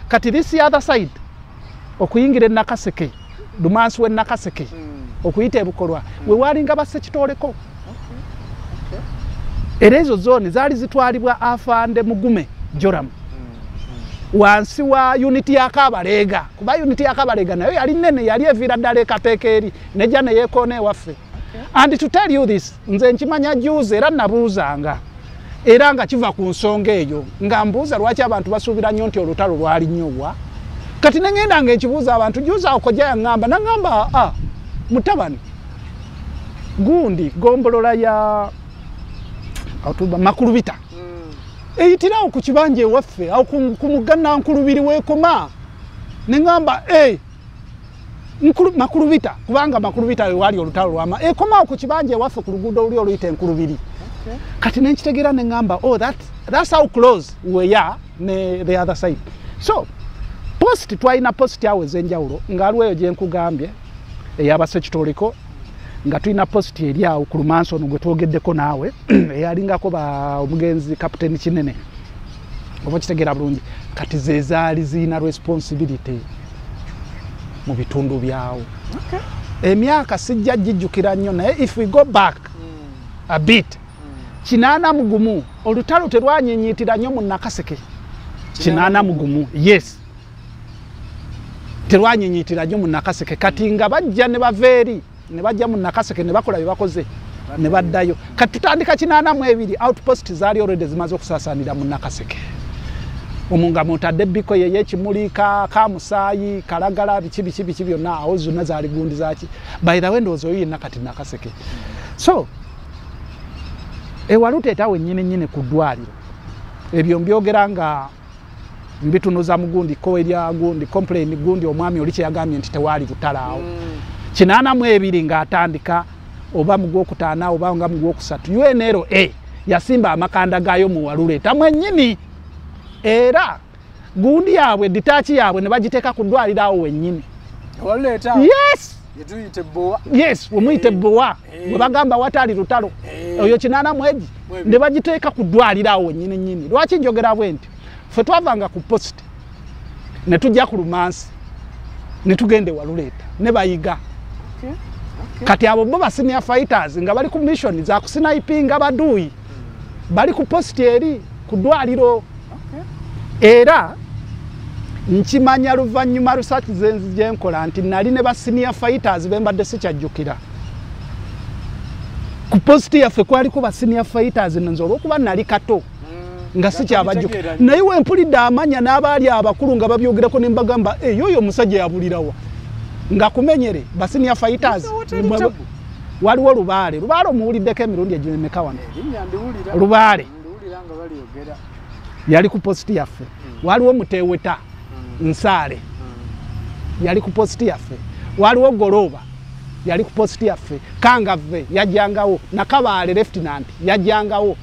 Kati this other side okuyingira e Nakaseke Lumansi we Nakaseke okuyita e Bukolwa we walinga basse kitoleko. Era ezo zone zaali zitwalibwa afande Mugume Joram wansi wa unity ya Kabalega kuba unity ya Kabalega nayo yali nene yali evira ddala ekapeekeri nejja ne yeekoona ewaffe. And to tell you this nze nkimanya juuze era nabuuzanga era nga kiva ku nsonga eyo nga mbuuza lwaki abantu basuubira nnyo nti olutalo lwali nnyowa kati nengenda nga nkibuuza abantu juuza okojja yaŋŋamba naŋŋamba mutabani gundi gombolola ya Makulubita eyitirawo ku kibanja ewaffe awo ku mugana Nkulubiri weekoma ne ŋŋamba Makulubita kubanga Makulubita we waali olutalo lwama ekomawo ku kibanja ewaffe ku luguudo luli oluyita Enkulubiri. Kati nenkitegeera ne ŋŋamba that's how close we are ne the other side. So post twalina post awo ez'enjawulo ng'aliwo eyo gye nkugambye ey'abasekitoliko nga tulina post eri awo ku Lumansi ono gwe twogeddeko naawe eyalingako omugenzi Kapiteni Kinene oba kitegeera bulungi kati ze zaali zirina responsibility mu bitundu byawo. Emyaka sijja gijjukira nnyo naye if we go back a bit 89 olutalo terwanyenyiitira nnyo mu Nakaseke 89 yes terwanyenyiitira nnyo mu Nakaseke kati nga bajja ne bava eri ne bajja mu Nakaseke ne bakola bye bakoze ne baddayo kati tutandika 82 outpost zaali already zimaze okusaasaanira mu Nakaseke omunga mutadde Biko yeye Kimulika Kamusaayi Kalagala biki byonna awo zonna zaali gundi zaki by the way ndowooza oyo yenna kati Nakaseke. So ewa Luteeta wennyini ku ddwaliro ebyo mbyogera nga mbitunuza mu gundi ko erya gundi complain gundi omwami oli kye yagambye nti tewaali lutalo awo 82 ng'atandika oba mu gwokutaana oba nga mu gwokusatu UNLA yasimba amakanda gaayo mu Luleeta mwennyini era gundi yaabwe ditaachi yaabwe ne bagiteeka ku ddwaliro awo wennyini. Yes
yetuyite Bowa.
Yes wemuyite Bowa bwe bagamba wataali lutalo oyo 82 ne bagiteeka ku ddwaliro awo wennyini. Lwaki njogera bwe nti ffe twavanga ku post ne tujja ku Lumansi ne tugende wa Luleeta ne bayiga. Kati abo bo senior fighters nga bali ku mission za kusinayipinga baduyi bali ku post eri ku ddwaliro. Era nkimanya luvannyuma research zenzi gye nkola nti nali ne ba senior fighters bembadde sikyajjukira ku post yaffe kwaliko ba senior fighters nze olw'okuba nali kato nga sikyabajjukira naye we mpulidde amanya n'abaali abakulu nga babyogerako ne mbagamba yoyo omusajja yabulirawa nga kumenyere ba senior fighters waliwo Lubaale omuwuliddeko emirundi egimeka wano Lubaale yali ku post yaffe waliwo Muteweta Nsaale yali ku post yaffe waliwo Goloba yali ku post yaffe Kangave yajjangawo Nakabaale Lieutenant yajjangawo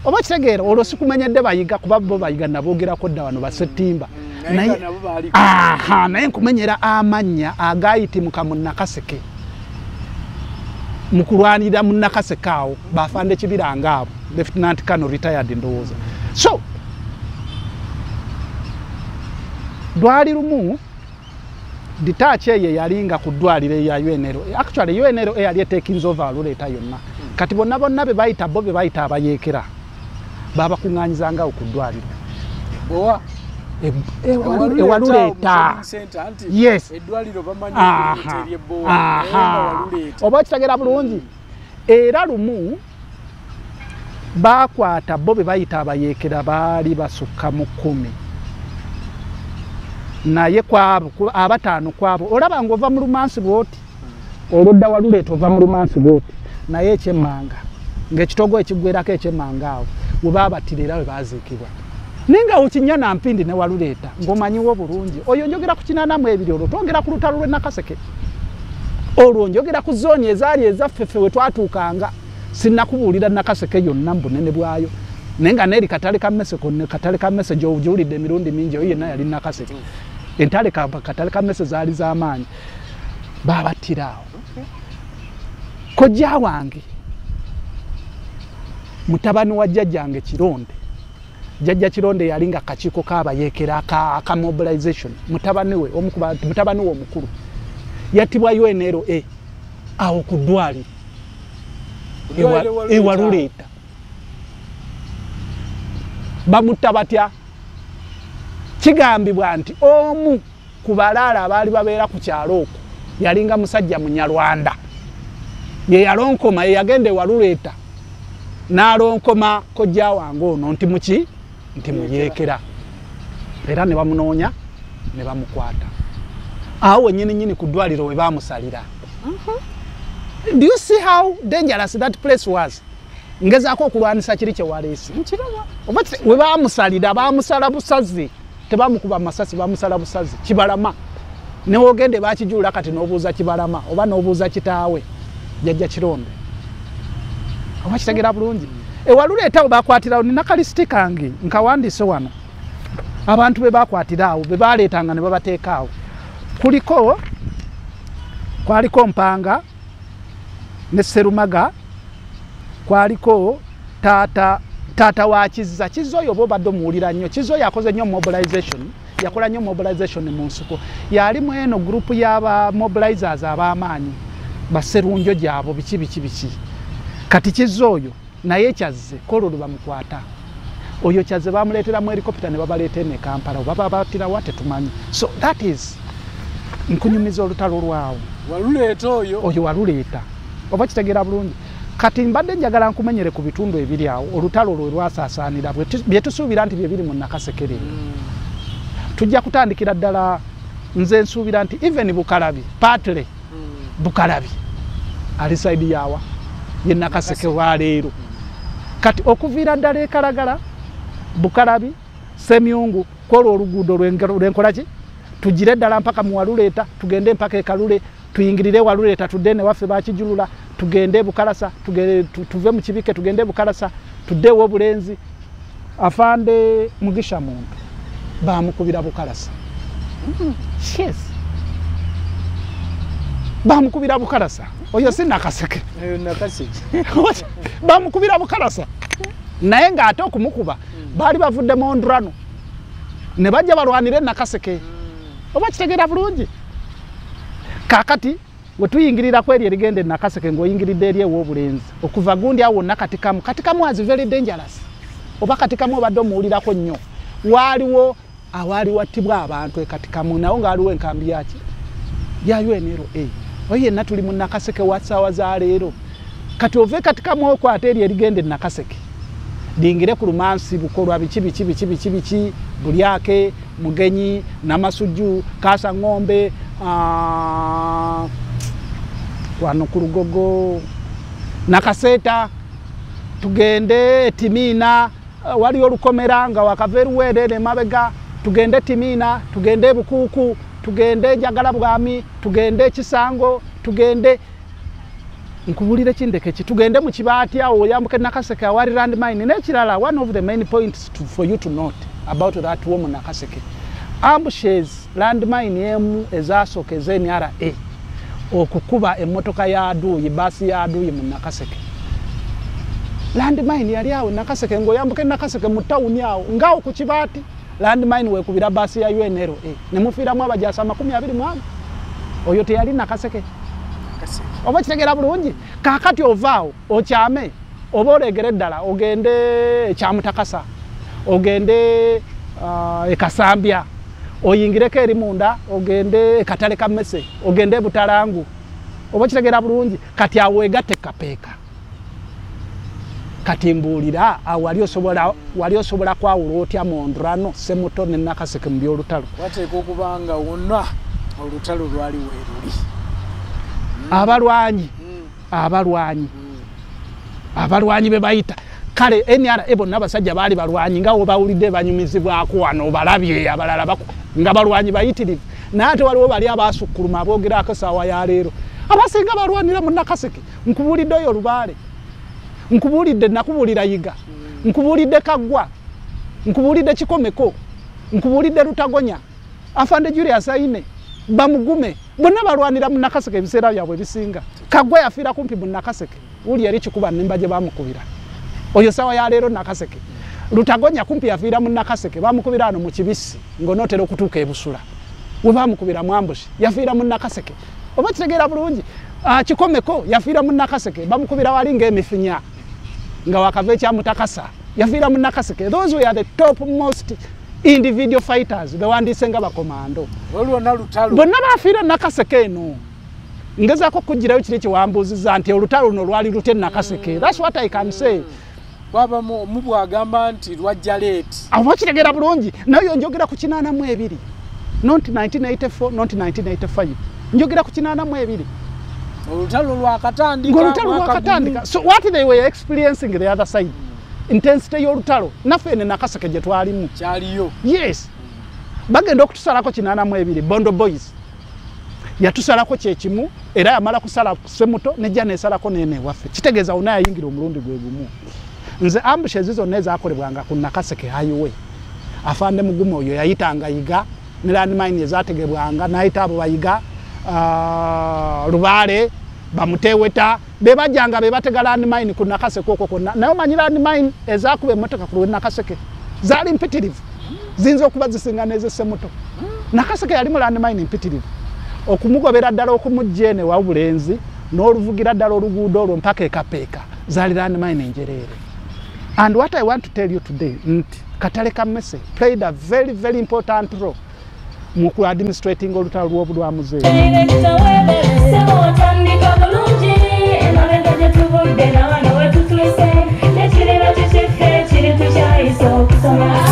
oba kitegeera olwo sikumenyedde bayiga kuba bo bayiga naboogerako dda wano basettimba naye nkumenyera amannya agayitimuka mu Nakaseke mu kulwanirira mu Nakaseke awo bafande Kibiranga abo Lieutenant Colonel retired ndowooza. So dwali lumu ditaachi eye yalinga ku ddwaliro ya UNLA. Actually UNLA yali taking over Luleeta yonna kati bonna be bayita bo be bayita abayeekera babakuŋŋaanyizanga okuddwaliro
bowa
ewaluleta yes oba kitegeera bulungi era lumu bakwata bo be bayita abayeekera baali basukka mu 10 naye kwabo abataano kwabo olaba ng'ova mu lumansi bwoti oludda waluleeta ova mu lumansi bwoti naye ekyemmanga ng'ekitogo ekiggwerako ekyemmanga awo we baabattira era we baaziikibwa ninga ukinyana mpindi ne waluleeta ng'omanyiwo bulungi oyo njogera ku 82 olwo twogera ku lutalo lw'e Nakaseke olwo njogera ku zooni ezaali ezaffeffe we twatuukanga sinnakubuulira Nakaseke yonna mu bunene bwayo naye nga neeri katale ka mmese konna katale ka mmese gy'ogiwulidde emirundi mingi oyo yenna yali Nakaseke entale katale ka mmese zaali z'amaanyi baabattira awo kojja wange mutabani wa jjajjange Kironde jjajja Kironde yali nga kakiiko k'abayeekera ka mobilization mutabani we omukulu yattibwa UNRA awo ku ddwaliro ewaluleeta bamutta batya kigambibwa nti omu ku balaala abaali babeera ku kyalo okwo yalinga musajja Munyarwanda ye yalonkoma ye yagenda ewaluleeta n'alonkoma kojja wange ono nti muki nti muyeekera era ne bamunoonya ne bamukwata awo nyini ku ddwaliro we baamusalira. Do you see how dangerous that place was? Ngezaako okulwanisa kiri kye waleesi oba we baamusalira baamusala busazi tebamukuba masasi baamusala busazi Kibalama ne ogende baakijuula kati n'obuuza Kibalama oba n'obuuza kitaawe jjajja Kironde oba kitegeera bulungi ewaluleeta we baakwatirawo nina kalisiti kange nkawandiise wano abantu be baakwatirawo be baaleetanga ne babateekaawo kwaliko Mpanga ne Serumaga kwaliko taata wa Kizza oyo bo badde muwulira nnyo Kizza yakoze nnyo mobilization yakola nnyo mobilization mu nsuko yali mu eno group y'aba mobilizers ab'amaanyi baserunjo gyabo biki kati Kizza oyo naye kyazze kololo bamukwata oyo kyazze bamuleetera mu helicopter ne babaleeta ne Kampala baba batira wate tumanyi so that is nkunyumiza olutalo lwawo
waluleeta oyo
waluleeta oba kitegeera bulungi kati mbadde njagala nkumenyere ku bitundu ebiri awo olutalo lwe lwasaasaanira bye tusuubira nti bye biri mu Nakaseke tujja kutandikira ddala nze nsuubira nti even Bukalabi Patre Bukalabi ali saidi yawa ye Nakaseke wa leero kati okuviira ddala e Kalagala Bukalabi Semyungu kola oluguudo lw'enkola ki tugire ddala mpaka mu Waluleeta tugende mpaka e Kalule tuyingirire Waluleeta tudde ne waffe bakijulula tugende Bukalasa tuve mu Kibike tugende Bukalasa tudde Obulenzi afande Mugisha muntu bamukubira Bukalasa yes bamukubira Bukalasa oyo si Nakaseke bamukubira Bukalasa naye nga ate okumukuba baali bavudde mu Ndrano ne bajja balwanire Nakaseke oba kitegeera bulungi kakati we tuyingirira kweri erigende Nakaseke ng'oyingiridde eri ew'Obulenzi okuva gundi awo wonna katikamu was very dangerous oba katikamu obadde omuwulirako nnyo waaliwo awaali wattibwa abantu ekatikamu nawo ng'aliwo enkambi yaki ya UNRA oyo yenna tuli mu Nakaseke wa ssaawa za leero kati ove katikamu okwata eri erigende Nakaseke lingire ku Lumansi bukolwa biki Bulyake Mugenyi Namasujju Kasa Ng'ombe wano ku Lugogo Nakaseta tugende Timina wali olukomera nga wakaveruwere ne mabega tugende Timina tugende Bukuku tugende Njagala Bwami tugende Kisango tugende nkubulire kindeke tugende mu Kibaati awo yambuke Nakaseke awali landmine nekirala one of the main points for you to note about that woman Nakaseke ambushes landmine emu ezasooka ZNRA okukuba emmotoka ya Aduyi basi ya Aduyi mu Nakaseke landmine yali awo Nakaseke ngoyambuke Nakaseke mu town awo ngao ku Kibaati landmine wekubira basi ya UNRA ne mufiiramu abajasa 20 oyo teyali Nakaseke oba kitegeera bulungi kakati ovaawo okyame oba olegere ddala ogende Kyamutakasa ogende Kasambya oyingireko eri munda ogende Katale ka Mmese ogende Butalangu oba kitegera bulungi kati aweegatte Kapeeka kati mbuulira wali osobola kwawula otya Mondrano Ssemuto ne Nakaseke mu by'olutalo
wateeka okubanga wonna olutalo lwali weeruli
abalwanyi be bayita kale NRA bonna abasajja baali balwanyi nga obawulidde banyumizibwako wano balabye abalala nga balwanyi bayitirivu naye ate waliwo bali abasukkuluma aboogeraako essaawa ya leero abasinga balwanira mu Nakaseke nkubuulidde oyo Lubaale nkubuulidde nakubuulira Yiga nkubuulidde Kaggwa nkubuulidde Kikomeko nkubuulidde Lutagonya Afande Julius Aine Bamugume bonna balwanira mu Nakaseke ebiseera byabwe bisinga Kaggwa yafiira kumpi mu Nakaseke uli yali kikuba nimba gye bamukubira oyo sawa ya leero Nakaseke Lutagonya kumpi yafiira mu Nakaseke bamukubira ano mu Kibisi ng'onootera okutuuka e Busula we bamukubira mu ambushi yafiira mu Nakaseke oba kitegeera bulungi Kikomeko yafiira mu Nakaseke bamukubira wali ng'emifinya nga wakava Kyamutakasa yafiira mu Nakaseke. Those were the top most individual fighters bewandiise nga bakomando bonna bafiira Nakaseke eno ngezaako kugirayo kiri kiwambuuziza nti olutalo luno lwali lute Nakaseke. That's what I can say.
Baba mubu agamba nti lwajja late
aho kitegeera bulungi nayo njogera ku 82 not 1984 not 1985 njogera ku 82
olutalo lwakatandika.
So what they were experiencing the other side intensity y'olutalo naffe ne Nakaseke gye twalimu
kyaliyo.
Yes bagenda okutusalako 82 Bondo Boys yatusalako kyekimu era yamala kusala Ssemuto nejja nesalako nene waffe kitegeeza ona yayingira omulundi gwe gumu. Nze ambushe zizo neza akolebwanga ku Nakaseke highway Afande Mugume oyo yayitanga Yiga ne landmine ezategebwanga nayita abo bayiga Lubaale bamuteweta bebajjanga bebatega landmine ku Nakaseke okwo konna nayo manyi landmine ezakube emotoka ku Nakaseke zali mpitirivu zinza okuba zisinga neze Ssemuto. Nakaseke yali mu landmine mpitirivu okumugobera ddala okumujjene wa Bulenzi n'oluvugira ddala oluguudo olwo mpaka e Kapeeka zali landmine enjereere. And what I want to tell you today, Katale ka Mmese played a very, very important role mu administrating olutalo lw'obulwamuze.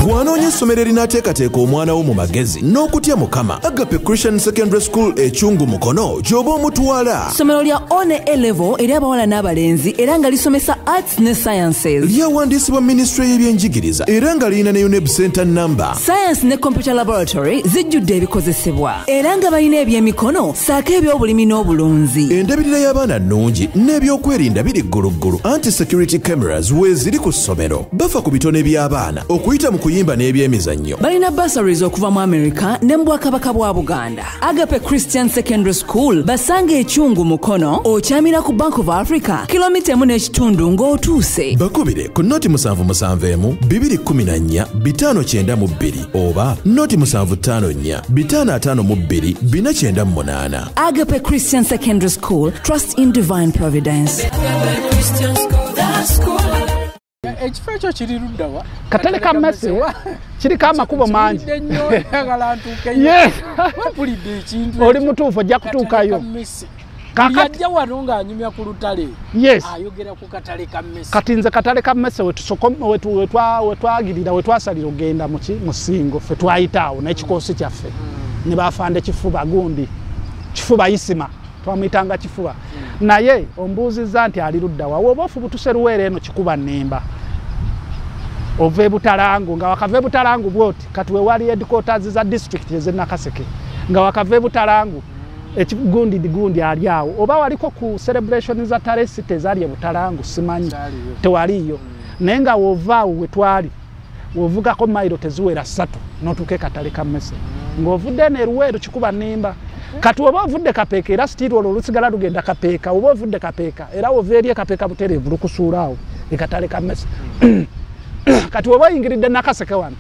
Bw'anoonya essomero erinaateekateeka omwana wo mu magezi n'okutya Mukama, Agape Christian Secondary School Ekyungu Mukono gy'oba omutwala.
Ssomero lya one A-level eri abawala n'abalenzi era nga lisomesa arts ne sciences.
Lyawandiisibwa Ministry y'ebyenjigiriza era nga lirina ne UNEB Center number.
Science ne computer laboratory zijjudde ebikozesebwa era nga balina ebyemikono saako eby'obulimi n'obulunzi.
Endabirira y'abaana nnungi n'ebyokwerinda biri gguluggulu. Anti-security cameras weeziri ku ssomero. Bafa ku bitone by'abaana okuyita mu kuyimba n'ebyemizannyo.
Balina bursaries okuva mu America ne mu Bwakabaka bwa Buganda. Agape Christian Secondary School basanga Ekyungu Mukono okyamira ku Bank of Africa kilomita 1.5 ng'otuuse.
Bakubire ku noti 771 214 592 oba noti 754 552 498.
Agape Christian Secondary School, trust in divine providence.
Ekifo ekyo kiri ludda wa?
Katale ka Mmese kiriko amakubo mangi. Oli mutuufu ojja kutuukayo.
Yajja wano ng'anyumya ku lutale.
Yes.
Ayogera ku Katale ka Mmese.
Kati nze Katale ka Mmese wetwagirira wetwasalira ogenda mu Singo ffe twayitaawo n'ekikoosi kyaffe ne bafande Kifuba gundi Kifuba Isima twamuyitanga Kifuba naye ombuuzizza nti ali ludda wa woba ofubutuse Luweero eno Kikuba Nnemba ova e Butalangu nga wakava e Butalangu bwoti kati we wali headquarters za district ez'e Nakaseke nga wakava e Butalangu gundi ali awo oba waliko ku celebration za Taresite zali e Butalangu simanyi tewaliyo naye nga wovaawo we twali wovugako mailo teziwera 3 n'otuuka e Katale ka Mmese ng'ovudde ne Luweero Kikuba Nnemba kati oba ovudde Kapeeka era sitiiri olwo olusigala lugenda Kapeeka oba ovudde Kapeeka era ova eri Kapeeka butereevu lukusuulaawo e Katale ka Mmese kati oba oyingiridde Nakaseke wano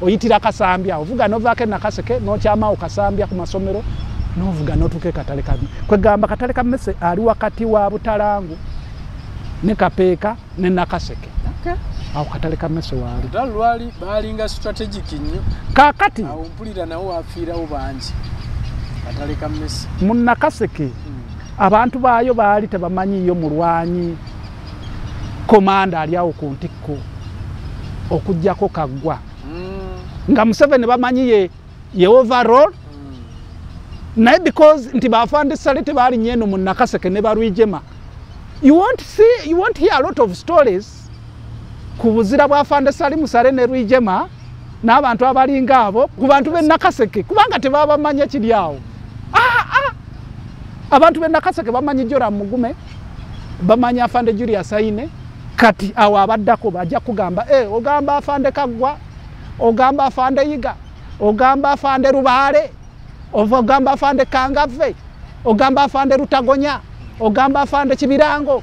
oyitira Kasambya ovuga n'ovaako e Nakaseke n'okyamaawo Kasambya ku masomero n'ovuga n'otuuka e Katale ka Mmese kwegamba Katale ka Mmese ali wakati wa Butalangu ne Kapeeka ne Nakaseke.
Okay.
Awo katale kameso wali.
Dalwali balinga strategic nnyo.
Kakati.
Awo mpulira nawo afiirawo bangi. Katale kameso.
Mu Nakaseke. Abantu baayo baali tebamanyiyo mulwanyi. Komanda ali awo ku ntikko. Okujjako Kaggwa. Nga Museveni bamanyiye ye overall. Naye because nti bafande salete bali nyeno mu Nakaseke ne Barwijema. You won't hear a lot of stories ku buzira bwa fande sali musale ne Rwijema n'abantu abalinga abo ku bantu be Nakaseke kubanga tebabamanya kiri awo. Abantu be Nakaseke bamanyi Jora Mugume, bamanyi afande Julius Aine, kati awo abaddako bajja kugamba ogamba afande Kaggwa, ogamba afande Yiga, ogamba afande Rubaale, ogamba afande Kangave, ogamba afande Rutagonya, ogamba afande Kibirango,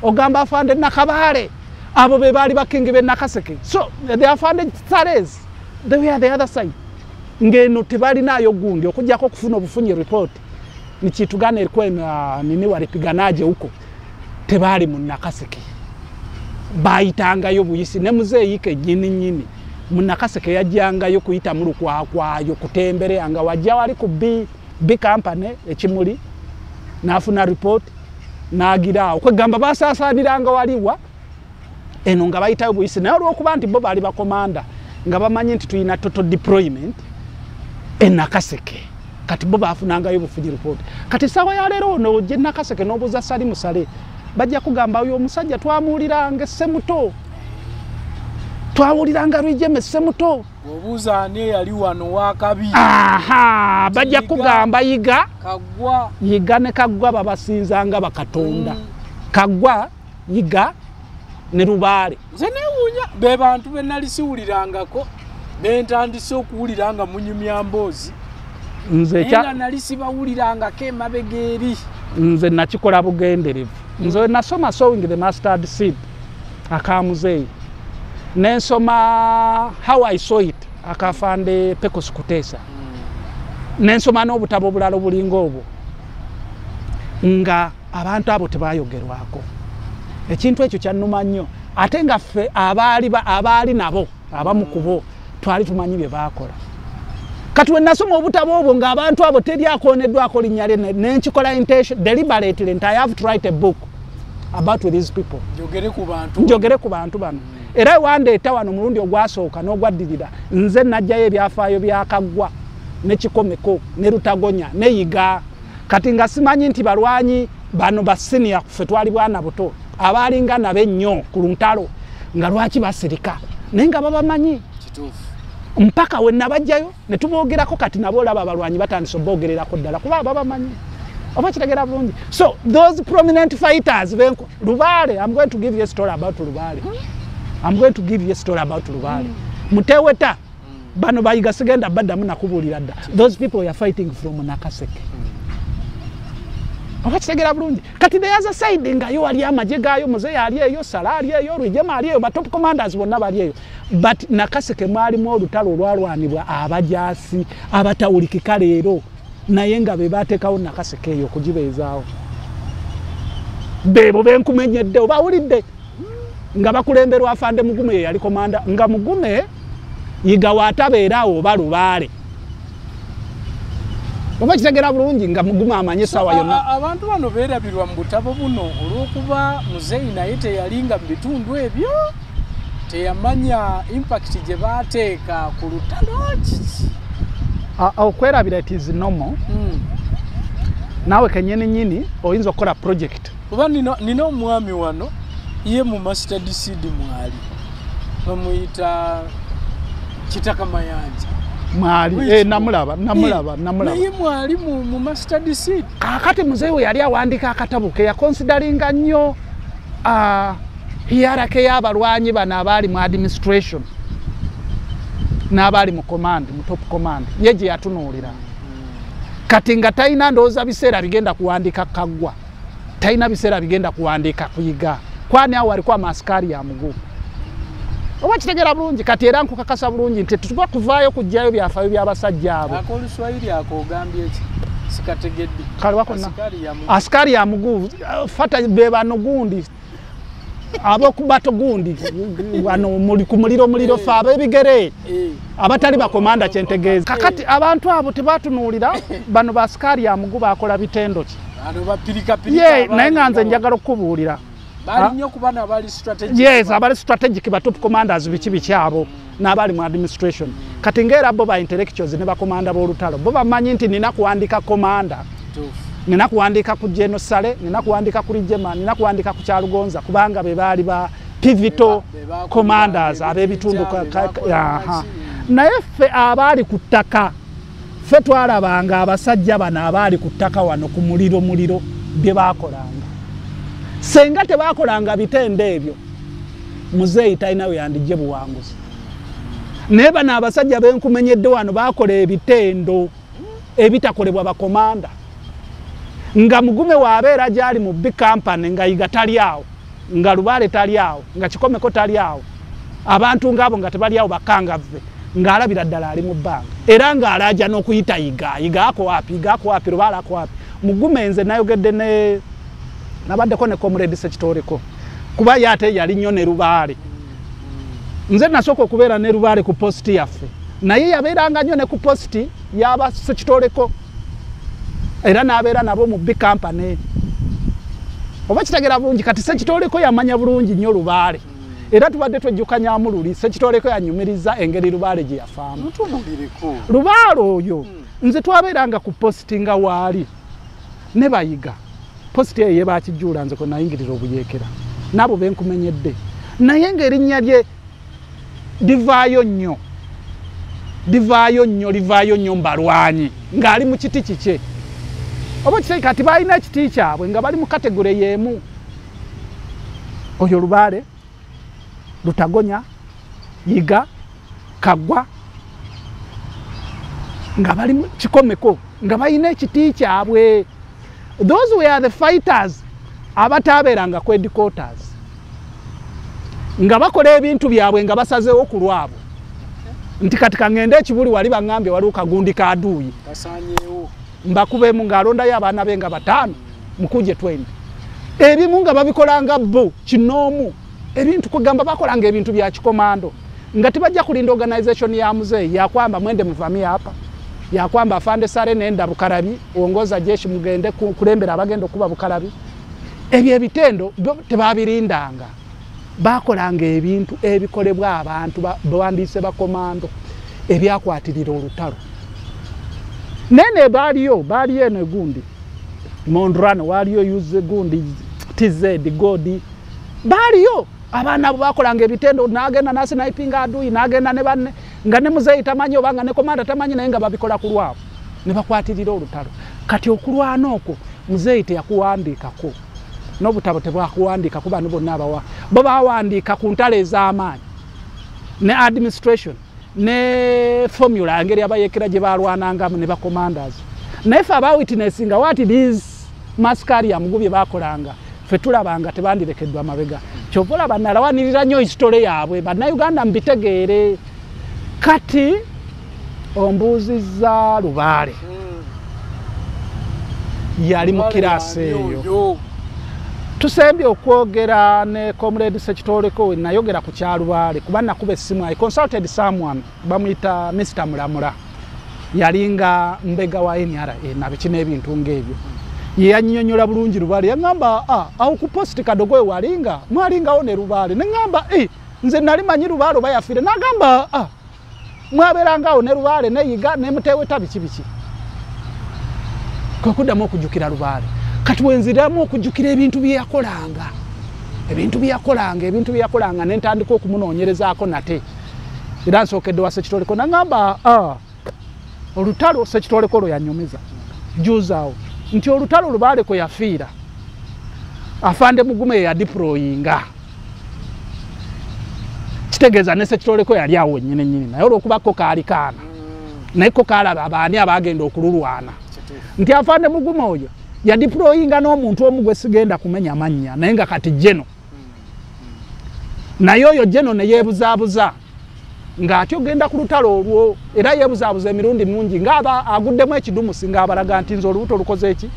ogamba afande Nakabaale. Abo be bali bakingi be Nakaseke. So they afande Sales, they were the other side. Ngeno tibali nayo gundi okujjako kufuna obufunyi report. Ni kitu gani ilikuwa nini walipiganaje huko? Tebali mu Nakaseke. Bayitangayo buyisi ne muze yike nyini. Mu Nakaseke yajjangayo kuyita mulu kwayo kutembere anga wajja wali ku B company ekimuli nafuna report nagira okwegamba basasaniranga waliwa eno nga bayitayo buyisi naye olwokuba nti bo bali bakomanda nga bamanyi nti tuyina total deployment e Nakaseke kati bo bafunangayo bufuji report kati sawa ya lero ono je Nakaseke nobuza sali musale bajja kugamba uyo omusajja twamuuliranga Semuto twawuliranga Rwijema Semuto
obuuza ani yali wano wakabi
bajja kugamba Yiga
Kaggwa
Yiga ne Kaggwa babasinzanga bakatonda Kaggwa Yiga ne Rubaale
nze newuunya be bantu be nali siwulirangako bentandise okuwuliranga munyumya mboozi
nze
nali sibawulirangako emabega eri
nze nakikola bugenderevu nze nasoma Sowing the Mustard Seed akamuzeeyi nensoma How I Saw It akafande Pecos Kutesa nensoma n'obutabo bulala obulinga obwo nga abantu abo tebayogerwako ekintu ekyo kyannuma nnyo ate nga ffe abaali nabo abamu kubo twali tumanyi bye baakola kati we nasoma obutabo obwo ng'abantu abo teryakoneddwako linnya lye nenkikola intention deliberately nti I have to write a book about these people njogere ku bantu bano era wandeeta wano mulundi ogwasooka n'ogwaddirira nze najjayo ebyafaayo bya Kaggwa ne Kikomeko ne Rutagonya ne Yiga kati nga simanyi nti balwanyi bano basiniya ffe twali bwana buto abalinga nabe ennyo ku luntalo nga lwaki basirika naye nga babamanyi mpaka we nabajjayo ne tuboogerako kati nabo olaba abalwanyi batandise oboogererako ddala kuba babamanyi oba kitegera bulungi. So those prominent fighters Rubaale, I'm going to give you a story about Rubaale. Muteweta bano bayiga sigenda baddamu nakubulira dda. Those people were fighting from Nakaseke. Oba kitegera bulungi. Kati the other side nga yo ali amaje gayo muze ali eyo salari eyo Rwijema ali eyo ba top commanders bonna bali eyo. But Nakaseke mwali mu olutalo olwalwanibwa abajasi abatawulikika leero naye nga be bateekawo Nakaseke eyo okugibeezaawo. Bebo benkumenyedde oba wulidde nga bakulemberwa afande Mugume yali komanda nga Mugume Yiga watabeerawo oba Lubaale. Oba kitegera bulungi nga Mugume amanye sawa yonna.
Abantu bano beerabirwa mu butabo buno olw'okuba muzeeyi naye teyalinga mu bitundu ebyo teyamanya impact gye baateeka ku lutalo kiki.
Okwerabira it is normal. Nawe kenyini nyini oyinza okukola project.
Kuba nina omwami wano ye mu Mustard Seed mwali bamuyita Kitaka Mayanja
mwali namulaba
naye mwali mu Mustard Seed.
Kakati muzeeyi yali awandika akatabo ke yaconsideringa nnyo hierarchy y'abalwanyi bano abaali mu administration n'abaali mu command mu top command ye gye yatunuulira kati nga talina ndowooza biseera bigenda kuwandika Kaggwa talina biseera bigenda kuwandika Kuyiga kwani awo walikuwa maasikari ya Mugu. Oba kitegera bulungi kati era nkukakasa bulungi nti tutuba kuvaayo kujjayo byafaayo by'abasajja abo.
Akoluswahili akogambye eki sikategedde
kali wako na asikari ya Mugu fata be bano gundi abo kubato gundi wano muri kumuliro fa abebigere abatali bakomanda kyentegeeza kakati abantu abo tebatunulira bano basikari ya muguba akola bitendo ki
ano bapilika pilika
naye nganze njagala okubuulira
bali nnyo kubana abali strategic
yes abali strategic ba top commanders bikibi kyabo n'abali mu administration kati ngera bo ba intellectuals ne bakomanda b'olutalo bo bamanyi nti nina kuandika komanda nina kuandika ku General Sale nina kuandika ku Rijema nina kuandika ku Kyalugonza kubanga be bali ba pivotal commanders abebitundu naye ffe abali ku ttaka ffe twalabanga abasajja bano abali ku ttaka wano ku muliro bye bakolanga senga tebakolanga bitende ebyo muzeeyi talina we yandijje buwanguzi naye bano abasajja benkumenyedde wano bakola ebitendo ebitakolebwa bakomanda nga mugume wabeera gyali mu big company nga yiga tali awo nga Lubaale tali awo nga Kikomeko tali awo abantu ngabo nga tebali awo bakangavve ng'alabira ddala ali mu bbanga era ng'alaja n'okuyita yiga ako wapi Lubaale ako wapi mugume nze nayogedde ne nabaddeko ne Comrade Ssekitoleko kuba yate yali nnyo ne Lubaale nze nasooka okubeera ne Lubaale ku posti yaffe naye yabeeranga nnyo ne ku posti y'aba Ssekitoleko era n'abeera nabo mu big company oba kitegera bulungi kati Ssekitoleko yamanya bulungi nnyo Lubaale era tubadde twejjukanya amululi Ssekitoleko yanyumiriza engeri Lubaale gye yafaamu Lubaale oyo nze twabeeranga ku posti nga waali ne bayiga posti eyo yebakijjuula nze ko nayingirira obuyeekera nabo benkumenyedde naye ng'erinnya lye livaayo nnyo mbalwanyi ng'ali mu kiti kikye oba kitaki kati balina ekiti kyabwe nga bali mu kategore y'emu oyo Lubaale Lutagonya Yiga Kaggwa nga bali mu Kikomeko nga balina ekiti kyabwe. Those were the fighters abatabeeranga ku headquarters nga bakola ebintu byabwe nga basazeewo ku lwabo nti kati kangende ekibuli wali bangambye wali kagundi ka aduyi
kasanyeewo
mbakubemu ng'alondayo abaana be nga 5 mukuje 20 ebimu nga babikolanga bo kinoomu ebintu kugamba bakolanga ebintu bya kikomando nga tibajja kulinda organization ya muzeeyi yakwamba mwende muvamia hapa yakwamba afande Sare nenda Bukarabi uongoza jeshi mugende kulembera abagendo kuba Bukarabi ebyo ebitendo tebabirindanga bakolanga ebintu ebikolebwa abantu bawandise bakomando ebyakwatirira olutalo nene baliyo ne gundi Mondrano waliyo use gundi TZ Godi baliyo abana bakolanga ebitendo nagenda nasi naipinga aduyi nagenda ne banne nga ne muzeeyi tamanyi obanga ne komanda tamanyi naye nga babikola ku lwabo ne bakwatirira olutalo kati okulwana okwo muzeeyi teyakuwandikako n'obutabo tebwakuwandika kuba ne bonna abawa bo bawandiika ku ntalo ez'amaanyi ne administration ne formula engeri abayekera gye balwanangamu ne bacommanders naye fe abawitnessinga what this maskari ya mugubye bakolanga fe tulabanga tebandirekeddwa amabega kyova olaba nalawanirira nnyo hisitole yaabwe bannayuganda mbitegeere kati ombuuzizza Lubaale yali mu kiraasi eyo tusembye okwogera ne Comrade Ssekitoleko we nayogera ku Kyalubaale kuba nakuba essimu I consulted someone bamuyita Mr. Mulamula yalinga mbega wa NRA nabikina ebintu ng'ebyo yannyonnyola bulungi Lubaale yaŋŋamba awo ku posti Kadogoye walinga mwalingawo ne Lubaale ne ŋŋamba nze nali manyi Lubaale oba yafiire n'agamba mwabeerangawo ne Lubaale ne Yiga ne Muteeweta biki kwe kuddamu okujjukira Lubaale kati wenziramu okujjukira ebintu byeyakolanga ne ntandika okumunoonyerezaako nate era nsookedde wa Ssekitoleko n'aŋŋamba olutalo Ssekitoleko lwe yanyumiza juuzaawo nti olutalo Lubaale kwe yafiira afande Mugume ya deployinga kitegeeza ne Ssekitoleko yali awo nnyini naye olwokubako kaali kaana naye ko kaalaba abaani abagenda okululwana nti afande Mugume oyo ya deployinga n'omuntu omu gwe sigenda kumenya mannya naye nga kati Jeno naye oyo Jeno ne yeebuzaabuza ng'atyo genda ku lutalo olwo era yeebuzaabuza emirundi mingi ng'aba aguddemu ekidumusi ng'abalaga nti nze olubuto lukoze eki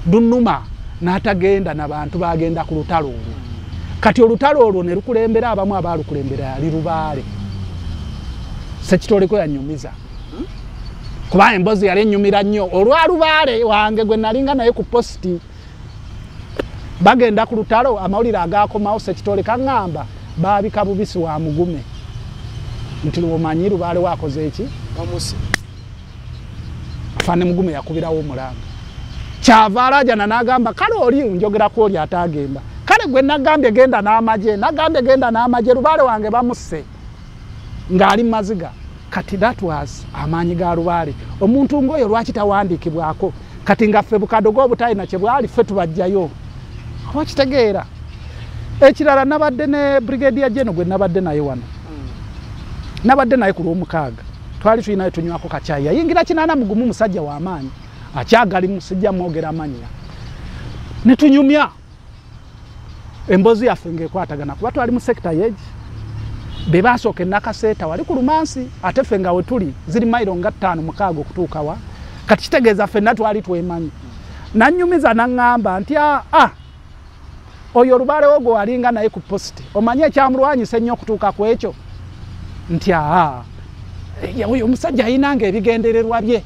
dunnuma n'atagenda n'abantu bagenda ku lutalo olwo kati olutalo olwo ne lukulembera abamu abalukulembera ali Lubaale Sekitoleko yanyumiza kuba embozi yali nyumira nnyo olwa Lubaale wange gwe nalinga naye ku posti bagenda ku lutalo amawulire agakomawo Sekitoleko ngamba babika bubisi wa Mugume nti lumanyi Lubaale wakoze eki
bamusi
fane Mugume yakubirawo omulanga kyavaala jana n'agamba kale oli njogera ku oli atagenda kale gwe nagambye genda n'amagye Lubaale wange bamusse ng'ali maziga kati that was amaanyi ga Lubaale omuntu ngoyo lwaki tawandiikibwako kati nga ffe bukadogo obutayina kye bwali ffe tubajjayo oba kitegeera ekirala nabadde ne Brigadier General gwe nabadde naye wano nabadde naye ku lw'omukaaga twali tulinayo tunywako kacaayi yayingira kinaana mugumu musajja w'amaanyi akyagali musajja mwogera manya ne tunyumya embozi yaffe ng'ekwatagana kuba twali mu sekita yeegi be basooka Nakaseeta wali ku Lumansi ate ffe nga we tuli ziri mayiro nga 5-6 okutuuka wa kati kitegeeza ffenna twali twemanyi nannyumiza naŋŋamba nti oyo Lubaale wo gwe walinga naye ku posti omanye ekyamulwanyisa ennyo okutuuka ku ekyo nti oyo omusajja ayinanga ebigendererwa bye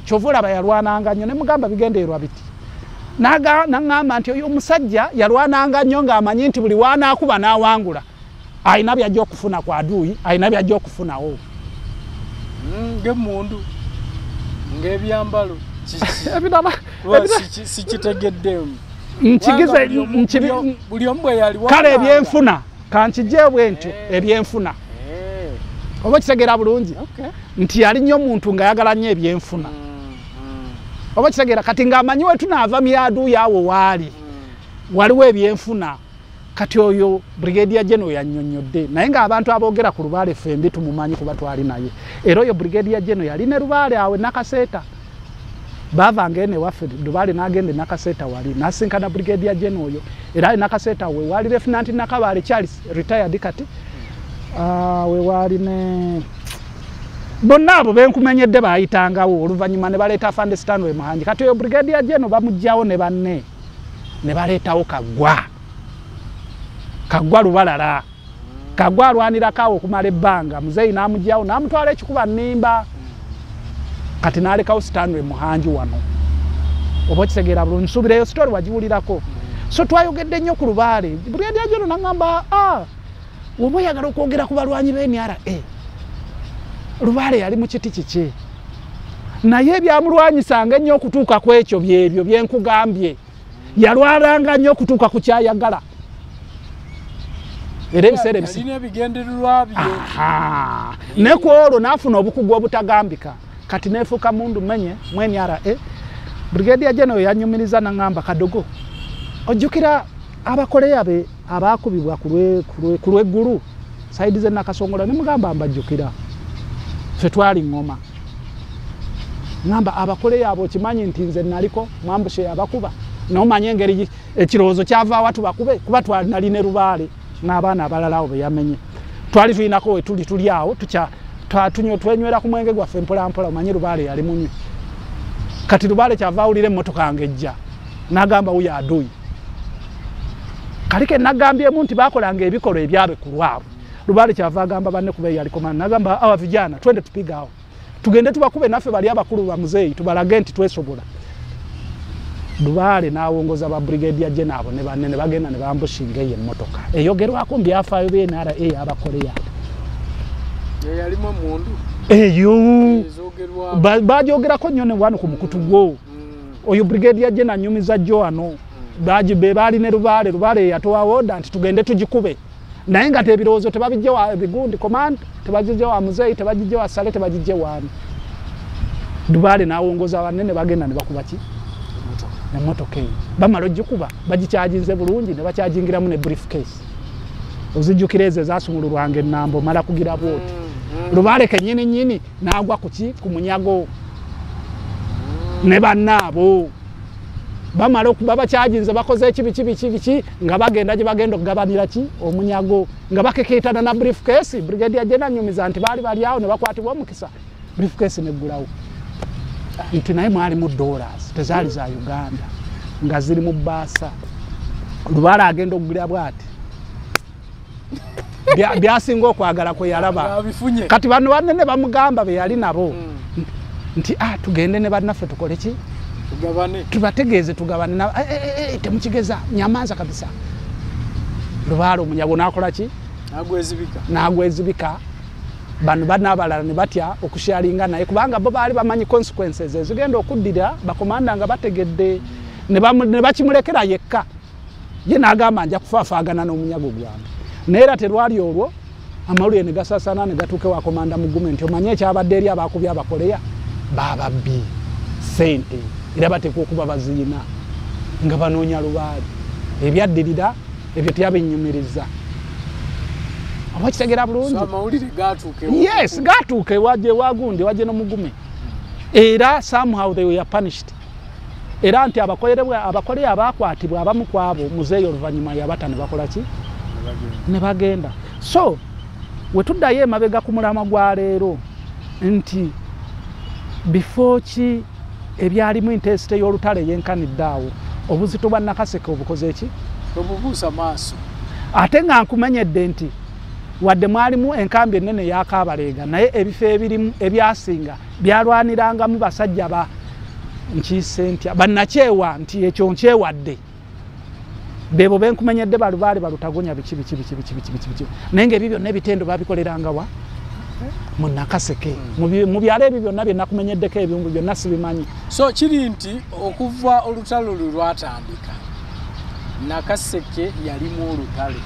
kyova olaba yalwananga nnyo ne mugamba bigendererwa biti naŋŋamba nti oyo omusajja yalwananga nnyo ng'amanyi nti buli wanaakuba n'awangula ayina byajja okufuna ku aduuyi ayina byajja okufunawo
ng'emmundu ng'ebyambalo
ebirala
sikitegeddemu
nkigize
buli omu bwe yali
kale ebyenfuna kankijje bwentyo ebyenfuna oba kitegeera bulungi nti yali nnyo omuntu ng'ayagala nnyo ebyenfuna oba kitegeera kati ng'amanyi we tunaava myaduuyi awo waali waliwo ebyenfuna kati oyo Brigadier General yannyonnyodde naye ng'abantu aboogera ku Lubaale ffembi tumumanyi kuba twali naye era oyo Brigadier General yali ne Lubaale awe Nakaseeta baavanga ene waffe Lubaale n'agenda Nakaseeta wali n'asinkana Brigadier General oyo era Nakaseeta we waali Lieutenant Nakabaale Charles retired kati we waali ne bonna abo benkumenyedde baayitangawo oluvannyuma ne baleeta Afande Stanley Muhanji kati oyo Brigadier General bamugjawo ne banne ne baleetawo Kaggwa Lubalala Kaggwa alwanirako awo okumala ebbanga muzeeyi n'amugjawo n'amutwala ekikuba nnimba kati n'alekawo Stanley Muhanji wano oba kitegeera bulungi nsuubireyo sitori wagiwulirako so twayogedde nnyo ku Lubaale Brigadier General n'aŋŋamba oba oyagala okwogera ku balwanyi b'NRA Lubaale yali mu kiti kiki naye ebyamulwanyisanga ennyo okutuuka ku ekyo byebyo byenkugambye yalwananga nnyo okutuuka ku kyayagala era ebiseera
ebigendererwa bye
ne ku olwo n'afuna obukugu obutagambika kati neefuuka mundu menye mu NRA Brigadier General yanyumiriza n'aŋŋamba Kadogo ojjukira abakoleya be abaakubibwa ku lw'eggulu sayidi ze Nakasongola ne mugamba mbajjukira ffe twali ŋŋoma ŋŋamba abakoleya abo okimanyi nti nze naliko mwambushe abakuba n'omanyi engeri ekirowoozo kyavaawa tubakube kuba twanali ne Lubaale n'abaana abalala awo be yamenye twali tulinako we tuli awo twenywera ku mwenge gwaffe mpolampola omanyi Lubaale yali munywi kati Lubaale kyava awulira emmotoka ng'ejja n'agamba wuyo aduuyi kalike nagambyemu nti baakolanga ebikolwa ebyabe ku lwabwe Lubaale kyava agamba banne kuba yaliko mani n'agamba awa vijana twende tupiga awo tugende tubakube naffe bali abakulu ba muzeeyi tubalage nti twesobola Lubaale n'awongoza ba Brigadier General abo ne banne ne bagenda ne bambushinga eyo emmotoka eyogerwako mu byafaayo b'NRA abakoleya
yalimu omundu
eyo bajoogerako nnyo ne wano ku mukutu gwo oyo Brigadier General anyumiza jjo wano be baali ne Lubaale yatowa oda nti tugende tugikube naye nga tebirowoozo tebabijje wa bigundi command tebagijje wa muzeeyi tebagijje wa Sale tebagijje wani Lubaale n'awongoza banne ne bagenda ne bakuba ki emmotoka eyo bamala ogikuba bagikyaginze bulungi ne bakyagingiramu ne briefcase ozijjukira ezo ezasumululwanga ennambo mala kugira bwoti Lubaale kennyini n'agwa ku munyago ne bannaabo bamala okuba bakyaginze bakoze ekibiki nga bagenda gye bagenda okugabanira ki omunyago nga bakekeetana na briefcase Brigadier General nyumiza nti bali awo ne bakwatibwa omukisa briefcase neggulawo nti naye mwali mu dollars tezaali za Uganda nga ziri mu bbaasa Lubaale agenda okugula bwati byasinga okwagala kwe yalaba kati bano banene bamugamba be yali nabo nti tugende ne bannaffe tukole ki
tugabane
tubategeeze tugabane temukigeza nyamaza kabisa Lubaale omunyago nakola ki nagwezibika bano banabalala ne batya okusharinga naye kubanga bo baali bamanyi consequences ezigenda okuddira bakomanda nga bategedde ne bakimulekera yekka ye n'agamba nja kufaafagana n'omunyago gwange naye era terwali olwo amawulire ne gasasana ne gatuuke wa komanda Mugume nti omanye ekyabadde eri abakubya abakoleya bababbi sente era bateekwa okuba baziina nga banoonya Lubaale ebyaddirira ebyo tyabinyumiriza oba kitegera bulungi yes gatuuke waje wagundi waje no Mugume era somehow they were punished era nti abakole abakwatibwa abamu kwabo muzeeyo oluvannyuma yabata ne bakola ki ne bagenda so wetuddayo emabega ku mulama gwa leero nti before ki ebyalimu intensity y'olutale yenkanidde awo obuzito bwa Nakaseke obukoze ki
obubuusa maaso
ate nga nkumenyedde nti wadde mwalimu enkambi ennene y'Akabalega naye ebifo ebirimu ebyasinga byalwanirangamu basajja ba nkisentya bannakyewa nti ekyo nkyewadde bebo benkumenyedde balubaale balutagonya biki naye ng'ebyo byonna ebitendo babikoleranga wa mu Nakaseke mu byalo ebyo byonna bye nakumenyeddeko ebyumbu byonna sibimanyi
so kiri nti okuva olutalo lwatandika Nakaseke yalimu olutale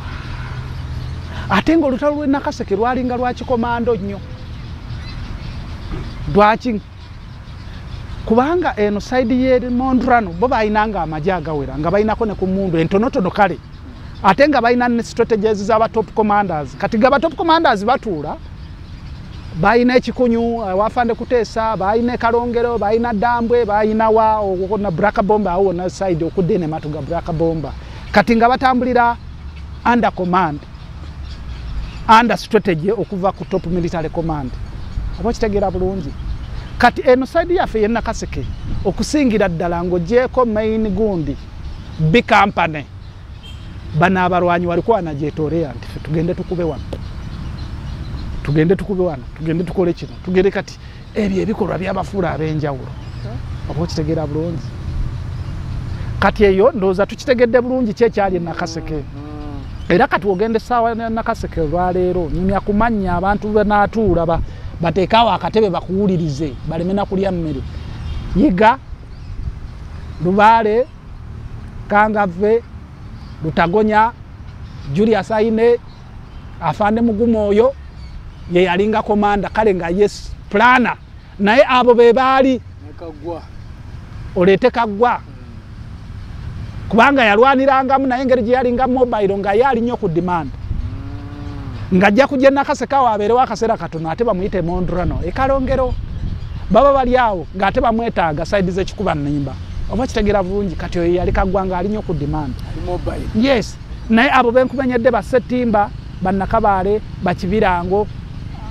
ate ng'olutalo lw'e Nakaseke lwalinga lwakikomando nnyo lwaki kubanga eno side ye Mondrano bo bayinanga amajja agawera nga bayinako ne ku mundu entonotono kale ate nga bayina ne strategies z'aba top commanders kati gaba top commanders batuula bayina ekikunyu wafande kuteesa bayina Kalongero bayina Dambwe bayina wa okona Black Bomba awo na side okudene matuga Black Bomba kati nga batambulira under command under strategy okuva ku top military command abo kitegera bulungi kati eno side yaffe ye Nakaseke okusingira ddala ng'ogyeko main gundi big company bana abalwanyi walikuwa anagyetoolera nti tugende tukube wano tugende tukole kino tugende kati ebyo ebikolwa byabafuula ab'enjawulo oba okitegeera bulungi kati eyo ndowooza tukitegedde bulungi kyekyali e Nakaseke era kati ogende essaawa Nakaseke olwaleero nyumya kumanya abantu benaatuula bateekaawo akatebe bakuwulirize baleme na kulya mmere yiga Lubaale Kangave Lutagonya Julius Aine afande Mugume oyo ye yalinga komanda kale nga yes plana naye abo be baali
nekagwa
olete kagwa kubanga yalwanirangamu naye ngeri gye yalinga mobile nga yali nnyo ku demand ngajja kujja Nakaseke abeere wakaseera katono ate bamuyite Mondrano Kalongero baba bali awo ng'ate bamwetaaga side z'ekikuba nnimba oba kitegera bulungi kati oyo yali kagwa nga ali nnyo ku demand yes naye abo benkumenyedde Basetimba Bannakabaale Bakibirango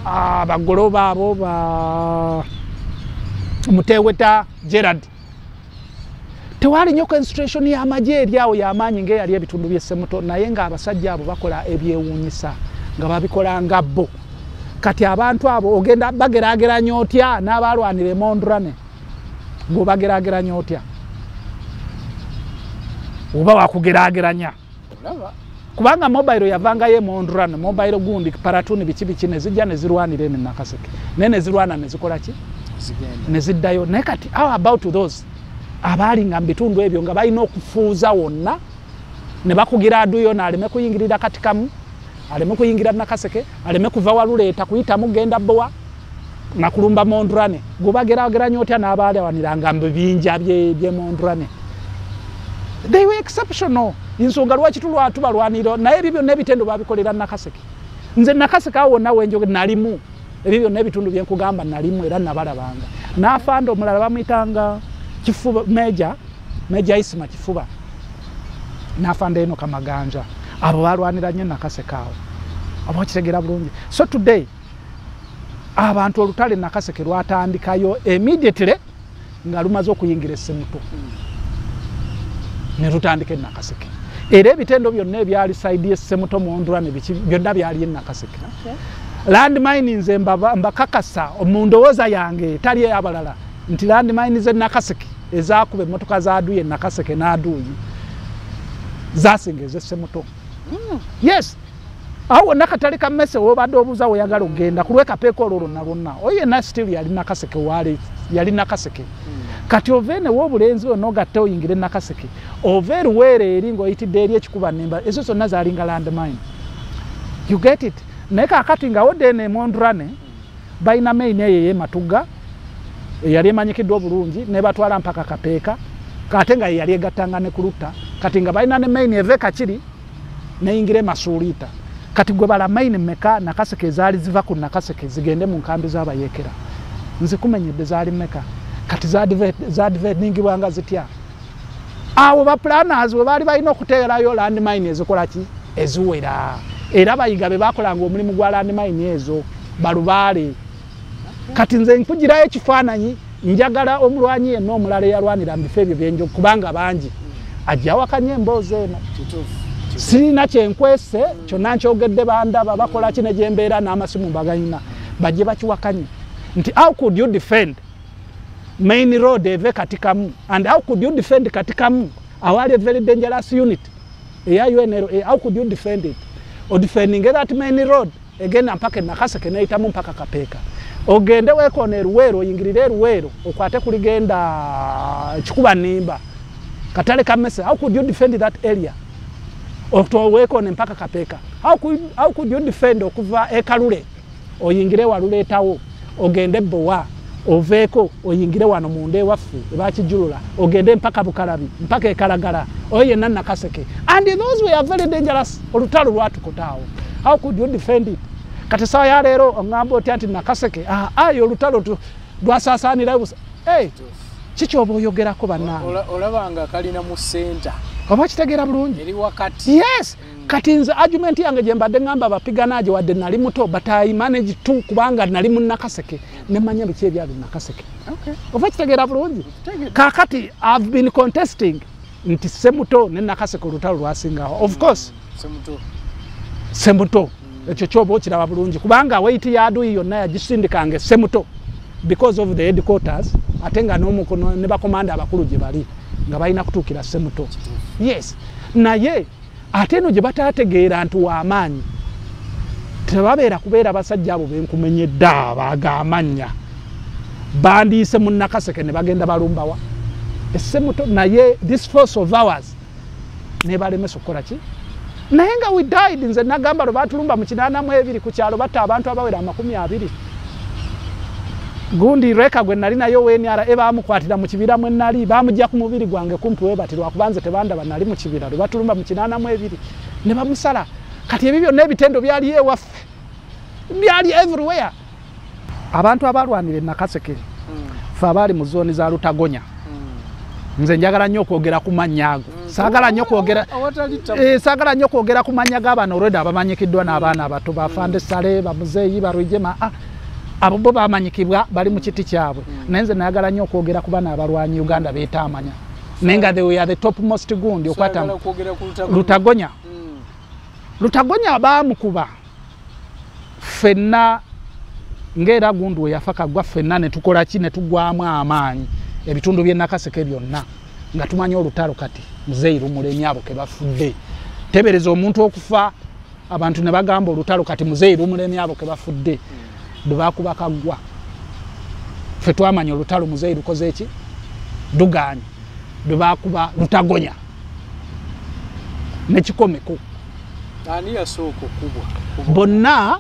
abagoloba abo Muteweta Gerard tewali nnyo concentration y'amagye eri awo y'amaanyi ng'eyali ebitundu by'Essemuto naye ng'abasajja abo bakola ebyewuunyisa nga babikolanga bo kati abantu abo ogenda bageraageranya otya n'abalwanira Mondrano ng'obageraageranya otya oba wakugeraageranya kubanga mobile yavangayo Mondrano mobile gundi paratuni biki ne zijja ne zirwanira ene Nakaseke ne zirwana ne zikola ki ne ziddayo naye kati how about those abaali nga mbitundu ebyo nga balina okufuuza wonna ne bakugira aduyo n'aleme kuyingirira katikamu aleme kuyingira Nakaseke aleme kuva waluleeta kuyitamu genda Bowa nakulumba Mondrano gobageraageranya otya n'abaali awaniranga mbibinja bye Mondrano they were exceptional insonga lwaki tubalwanira naye ebyo byonna ebitendo babikolera Nakaseke nze Nakaseke awo nawe njoge nalimu ebyo byonna ebitundu byenkugamba nalimu era nabalabanga n'afande omulala bamuyitanga Kifuba Meja Isima Kifuba n'afande eno Kamaganja abo balwanira nnyo Nakaseke awo abo kitegera bulungi so today abantu olutale Nakaseke lwatandikayo immediately nga lumaze okuyingira Essemuto ne lutandike Nakaseke era ebitendo byonna ebyali side y'Essemuto Mondulane byonna byali Nakaseke. Landmine nze mbakakasa omundowooza yange tali abalala nti landmine ze Nakaseke ezaakuba emmotoka zaaduye Nakaseke n'aduuyi zasinga ez'Essemuto. Yes, awo nakatali kamese wobadde obuuza oyagala ogenda ku lw'ekapeeko olwo lwonna oyo yenna still yali Nakaseke wali yali Nakaseke. Kati ovene w'obulenzi onogatte oyingire Nakaseke ova eruweere eri ng'oyitidde eri ekikuba nnemba ezo zonna zaalinga landmine. You get it? Naye kaakati nga wodde eno Mondulane balina main eyo ey'Ematugga eyali emanyikiddwa obulungi ne batwala mpaka Kapeeka kate nga yali egattanga ne ku Luta kati nga balina ne main eve Kakiri neyingire Masuuliita. Kati gwe bala main mmeka Nakaseke ezaali ziva ku Nakaseke zigende mu nkambi z'abayeekera nze kumenyedde zaali mmeka kati zaadvetningibwanga zitya awo baplanners we baali balina okuteerayo landmine ezikola ki eziwera era bayiga be bakolanga omulimu gwa landmine ezo balubaale. Kati nze nkugirayo ekifaananyi njagala omulwanyi yenna omulala eyalwanira mu bifo ebyo byenjo kubanga bangi ajja wakanye emboozi eno sirina kyenkwese kyonna nkyogedde bandaba bakola kine gye mbeera n'amasimu bagayina bajje bakiwakanye nti how could you defend main road eve Katikamu and how could you defend Katikamu awali a very dangerous unit eya UNRA how could you defend it or defending that main road again mpaka Nakaseke neitamu mpaka Kapeeka ogende wekona eruweero oyingirire eruweero okwate kuligenda kikuba nimba katale kamese how could you defend that area wekona mpaka Kapeeka how could you defend okuva ekalule oyingire waluleetawo ogende Bowa oveeko oyingire wano munde ewaffe ebakijulula ogende mpaka Bukalabi mpaka Ekalagala oyo yenna Nakaseke and those were very dangerous olutalo lwatukotaawo how could you defend it kati sawa ya leero ongamba oti anti Nakaseke ayo olutalo lwasaasaanira busa kiki oba oyogerako bannange
olabanga kalina mu center
oba kitegeera bulungi
eri wakati
yes kati nze argument yange gye mbadde ngamba bapiganaje wadde nali muto but I manage to kubanga nali mu Nakaseke ne manya biki ebyali Nakaseke oba kitegeera bulungi kaakati I've been contesting nti Ssemuto ne Nakaseke olutalo lwasingawo of course Ssemuto ekyo kyoba okiraba bulungi kubanga waiti yaduyi yonna yagisindikanga Ssemuto because of the headquarters ate nga n'omukono ne bakomanda abakulu gye bali nga balina kutuukira Ssemuto. Yes, naye ate eno gye bataategeera nti w'amaanyi tebabeera kubeera basajja abo benkumenyedde abaaga amannya bandiise mu Nakaseke ne bagenda balumbawa Ssemuto naye this force of ours ne balemesa okukola ki naye nga we died nze nagamba lwe batulumba mu 82 ku kyalo batta abantu abawera 20. Gundi reka gwe nali nayo wenyara bamukwatira mu kibira mwe nali bamujja ku mubiri gwange kumpi we batirwa kubanze tebandaba nali mu kibira lwe batulumba mu 82 ne bamusala kati ebibyo n'ebitendo byali ewaffe byali everywhere abantu abalwanire Nakaseke fa abali mu zoni za Lutagonya nze njagala nnyo okwogera ku mannyago saagala nnyo kwogera ku mannyago abaana olwedde abamanyikiddwa n'abaana abato bafande Sale bamuzeeyi barwijema abo bo bamanyikibwa bali mu kiti kyabwe naye nze nayagala nnyo okwogera ku baana abalwanyi Uganda beetaamanya naye nga they were the topmost gundi okwata Lutagonya Lutagonya baamukuba ffenna ng'era gundi we yafa Kaggwa ffenna ne tukola ki ne tugwamu amaanyi ebitundu by'e Nakaseke byonna nga tumanyi olutalo kati Muzeeyi Mulemi abo ke bafudde tebereza omuntu okufa abantu ne bagamba olutalo kati Muzeeyi Mulemi abo ke bafudde bakuba Kaggwa ffe twamanya olutalo Muzeeyi lukoze eki dugaanyi bakuba Lutagonya nekikomeko
ani yasooka okubwa
bonna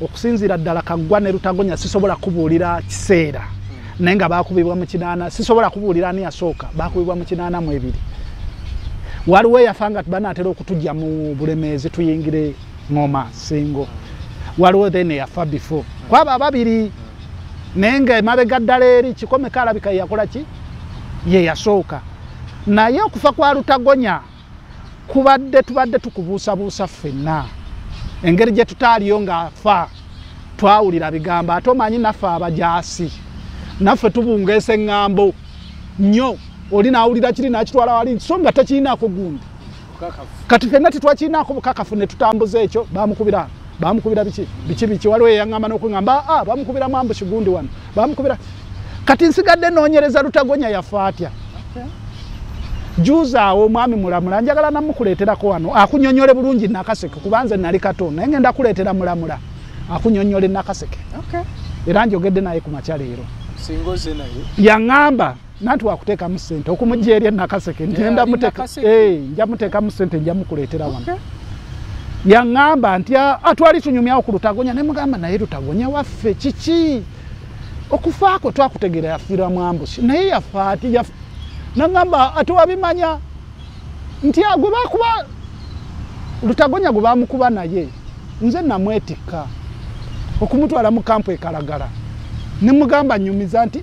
okusinziira ddala Kaggwa ne Lutagonya sisobola kubuulira kiseera naye nga bakubibwa mu 8 sisobola kubuulira ani yasooka bakubibwa mu 82 waliwo eyafa nga banaatera okutujja mu Bulemeezi tuyingire Ngoma Singo waliwo then yafa before kwaba babiri naye nga emabega ddala eri kikomeka alabika yakola ki ye yasooka naye okufa kwa Lutagonya tubadde tukubuusabuusa ffenna engeri gye tutaaliyo ng'afa twawulira bigamba ate omanyi naffe abajaasi naffe tubungeesa eŋŋambo nnyo oli naawulira kiri nakitwala wali so nga tekirinaako gundi kati fenna titwakiinaako bukakafu ne tutambuza ekyo bamukubira biki waliwo eyangamba n'okugamba bamukubira mwambushi gundi wano bamukubira kati nsigadde noonyereza Lutagonya yafa atya juuza awo omwami mulamula njagala namukuleeterako wano akunyonyole bulungi Nakaseke kubanze nali kato naye ngenda kuleetera mulamula akunyonyole Nakaseke era njogedde naye ku makya leero
singoze naye
yaŋŋamba nanti wakuteekamu ssente okumujja eri Nakaseke nja muteekamu ssente nja mukuleetera wano yaŋŋamba nti atwali tunyumyawo ku Lutagonya ne mugamba naye Lutagonya waffe kiki okufaako twakutegera yafiira mwambushi naye yafa ati naŋŋamba ate wabimanya nti gwe bakuba Lutagonya gwe bamukuba naye nze namwetikka okumutwala mu kampu ekalagala ne mugamba nyumiza nti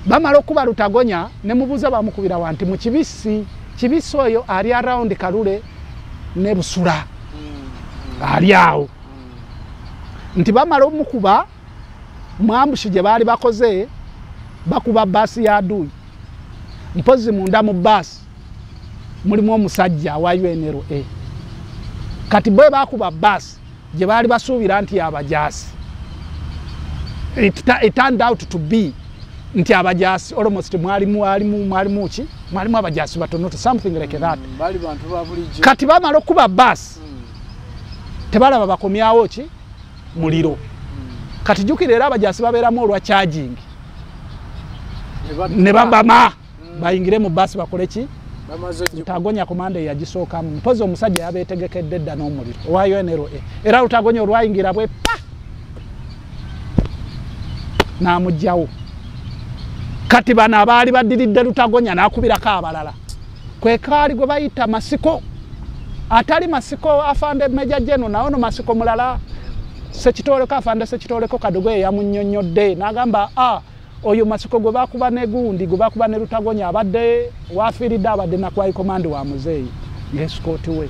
bamala okuba Lutagonya ne mubuuza bamukubira wanti mu kibisi oyo ali around Kalule ne Busula ali awo nti bamala omukuba mwambushi gye baali bakoze bakuba baasi ya Adui mpozi munda mu baasi mulimu omusajja wa UNRA kati bwe bakuba baasi gye baali basuubira nti abajaasi it turned out to be nti abajaasi almost mwalimu abajaasi batono something like that
bali bantu babulijjo
kati bamala okuba baasi tebalaba bakomyawo ki muliro kati jukira era abajaasi babeeramu olwa charging ne babama bayingire mu baasi bakole ki Lutagonya komande yagisookamu mpozi omusajja yabeetegekedde dda n'omuliro owa UNRA era Lutagonya olwayingira bwe n'amugjawo kati bano abaali baddiridde Lutagonya n'akubirako abalala kwe kaali gwe bayita Masiko atali Masiko afande Meja Jeno nawo no Masiko mulala Sekitoleko afande Sekitoleko Kadogo yamunnyonnyodde n'agamba oyo Masiko gwe bakuba ne gundi gwe bakuba ne Lutagonya abadde wafiiridde abadde nakwai komande wa muzeeyi ng'esikooti we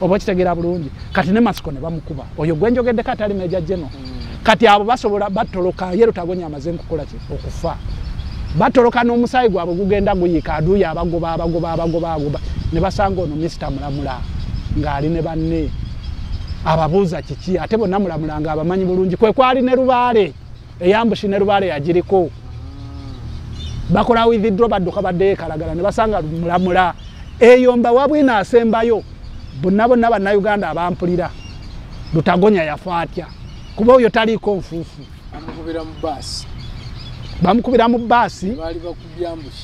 oba kitegera bulungi kati ne Masiko ne bamukuba oyo gwe njogeddeko atali Meja Jeno kati abo basobola batoloka ye Lutagonya amaze nkukola ki okufa batoloka n'omusaayi gwabwe gugenda guyika Adui abagoba ne basanga ono Mr. Mulamula ng'ali ne banne ababuuza kiki ate bonna Mulamula ng'abamanyi bulungi kwe kwali ne Lubaale eyambushi ne Lubaale yagiriko bakola withdraw badduka badde ekalagala ne basanga Mulamula eyo mbawabwina asembayo bonna bannayuganda abampulira Lutagonya yafa atya kuba oyo taliiko nfuufu bamukubira mu baasi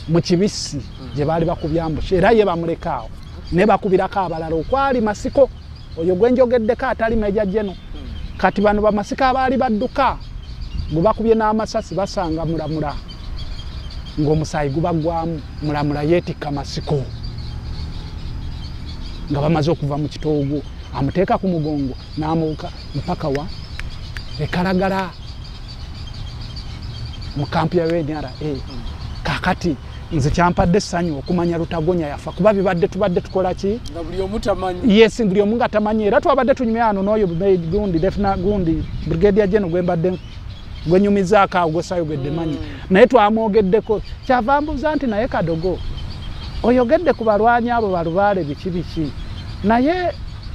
mu kibisi gye baali bakubyambushi era ye bamulekaawo ne bakubirako abalala okwali Masiko oyo gwe njogeddeko atali Meja Jeno kati bano bamasiko abaali badduka gwe bakubye n'amasasi basanga Mulamula ng'omusaayi gubagwamu Mulamula yeetikka Masiko nga bamaze okuva mu kitoogo amuteeka ku mugongo n'amubuka mpaka wa ekalagala mu kampu ya UNRA kakati nze kyampadde essanyu okumanya Lutagonya yafa kuba bibadde tubadde tukola ki
nga buli omu tamanyi
yes buli omu nga tamanyi era twabadde tunyumya ano n'oyo gundi defina gundi Brigadier General gwembadde gwenyumizaako awo gwesayogedde manyi naye twamwogeddeko kyava mbuuza nti naye Kadogo oyogedde ku balwanyi abo balubaale biki naye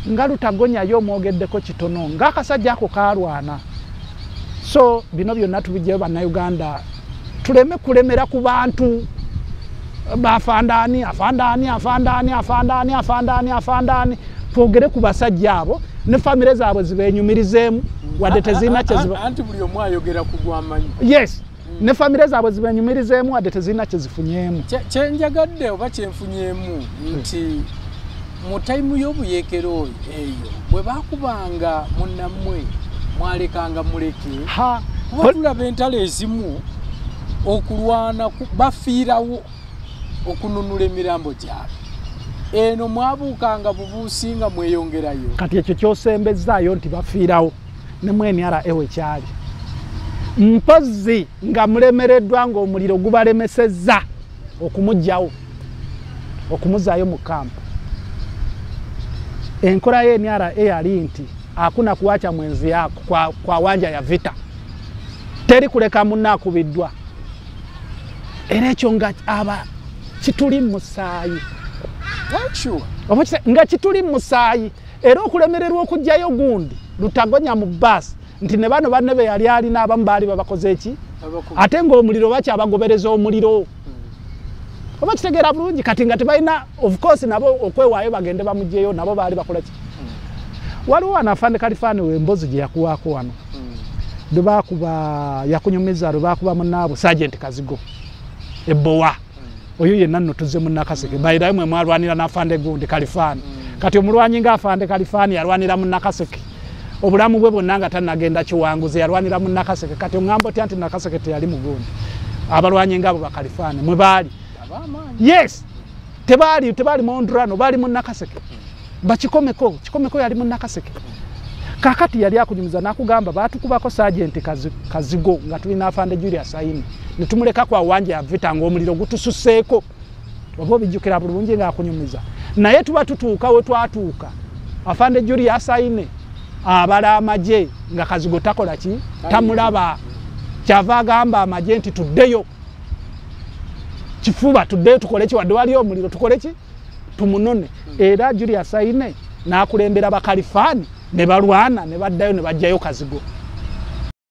nga Lutagonya yo omwogeddeko kitono ng'akasajja ako kaalwana so bino byonna tubijjeyo bannayuganda tuleme kulemera ku bantu bafandani twogere ku basajja abo ne famire zaabwe zibenyumirizeemu wadde tezirina
anti buli omu ayogera ku gwamanyi
yes ne famire zaabwe zibenyumirizeemu wadde tezirina kyezifunyeemu
kyenjagadde oba kyenfunyeemu nti mu tayimu y'obuyeekero eyo bwe baakubanga munnammwe mwalekanga muleke kuba tulaba entalo ezimu okulwana bafiirawo okununula emirambo gyabwe eno mwabuukanga bubuusi nga mweyongerayo
kati ekyo kyosembezaayo nti bafiirawo ne mwenara ewe kyali mpozi nga mulemereddwa ng'omuliro gubalemesezza okumugjawo okumuzaayo mu kampu enkola y'enara eyali nti hakuna kuacha mwenzi yako kwa wanja ya vita teri kuleka munna akubiddwa era ekyo nga aba kituli musaayi
sure
nga kituli musaayi era okulemererwa okujjayo gundi lutagonya mu bus nti ne bano banne be yali alina abamu baali babakoze eki ate ng'omuliro bakyabagobereza omuliro oba kitegeera bulungi kati nga tebalina of course nabo okwewaayo bagende bamugjeyo nabo baali bakola ki waliwo wano afande Kalifaani w'embozi gye yakuwaako wano lwe baakuba yakunyumiza lwe baakuba munnaabo Sergeant Kazigo ebbowa oyo yenna nno tuzze mu Nakaseke bayirayo mwe mwalwanira n'afande gundi Kalifaani kati omulwanyi nga afande Kalifaani yalwanira mu Nakaseke obulamu bwe bwonna nga tannagenda kiwanguze yalwanira mu Nakaseke kati oŋŋamba otya nti Nakaseke teyali mugundi abalwanyi ng'abo ba Kalifaani mwe baali yes tebaali Mondrano baali mu Nakaseke bakikomeko yali mu Nakaseke kakati yali akunyumiza nakugamba batukubako Sergeant Kazigo nga tulina afande Julius Aine nitumuleka kwa wanje avita ng'omuliro gutususeeko obo bijjukira bulungi nga akunyumiza naye tuba tutuuka we twatuuka afande Julius Aine abala amaje nga Kazigo takola ki tamulaba kyava agamba amaje nti tuddeyo kifuba tuddeyo tukole ki wadde waliyo omuliro tukole ki tumunone era Julius Aine n'akulembera ba Kalifaani ne balwana ne baddayo ne bajjayo Kazigo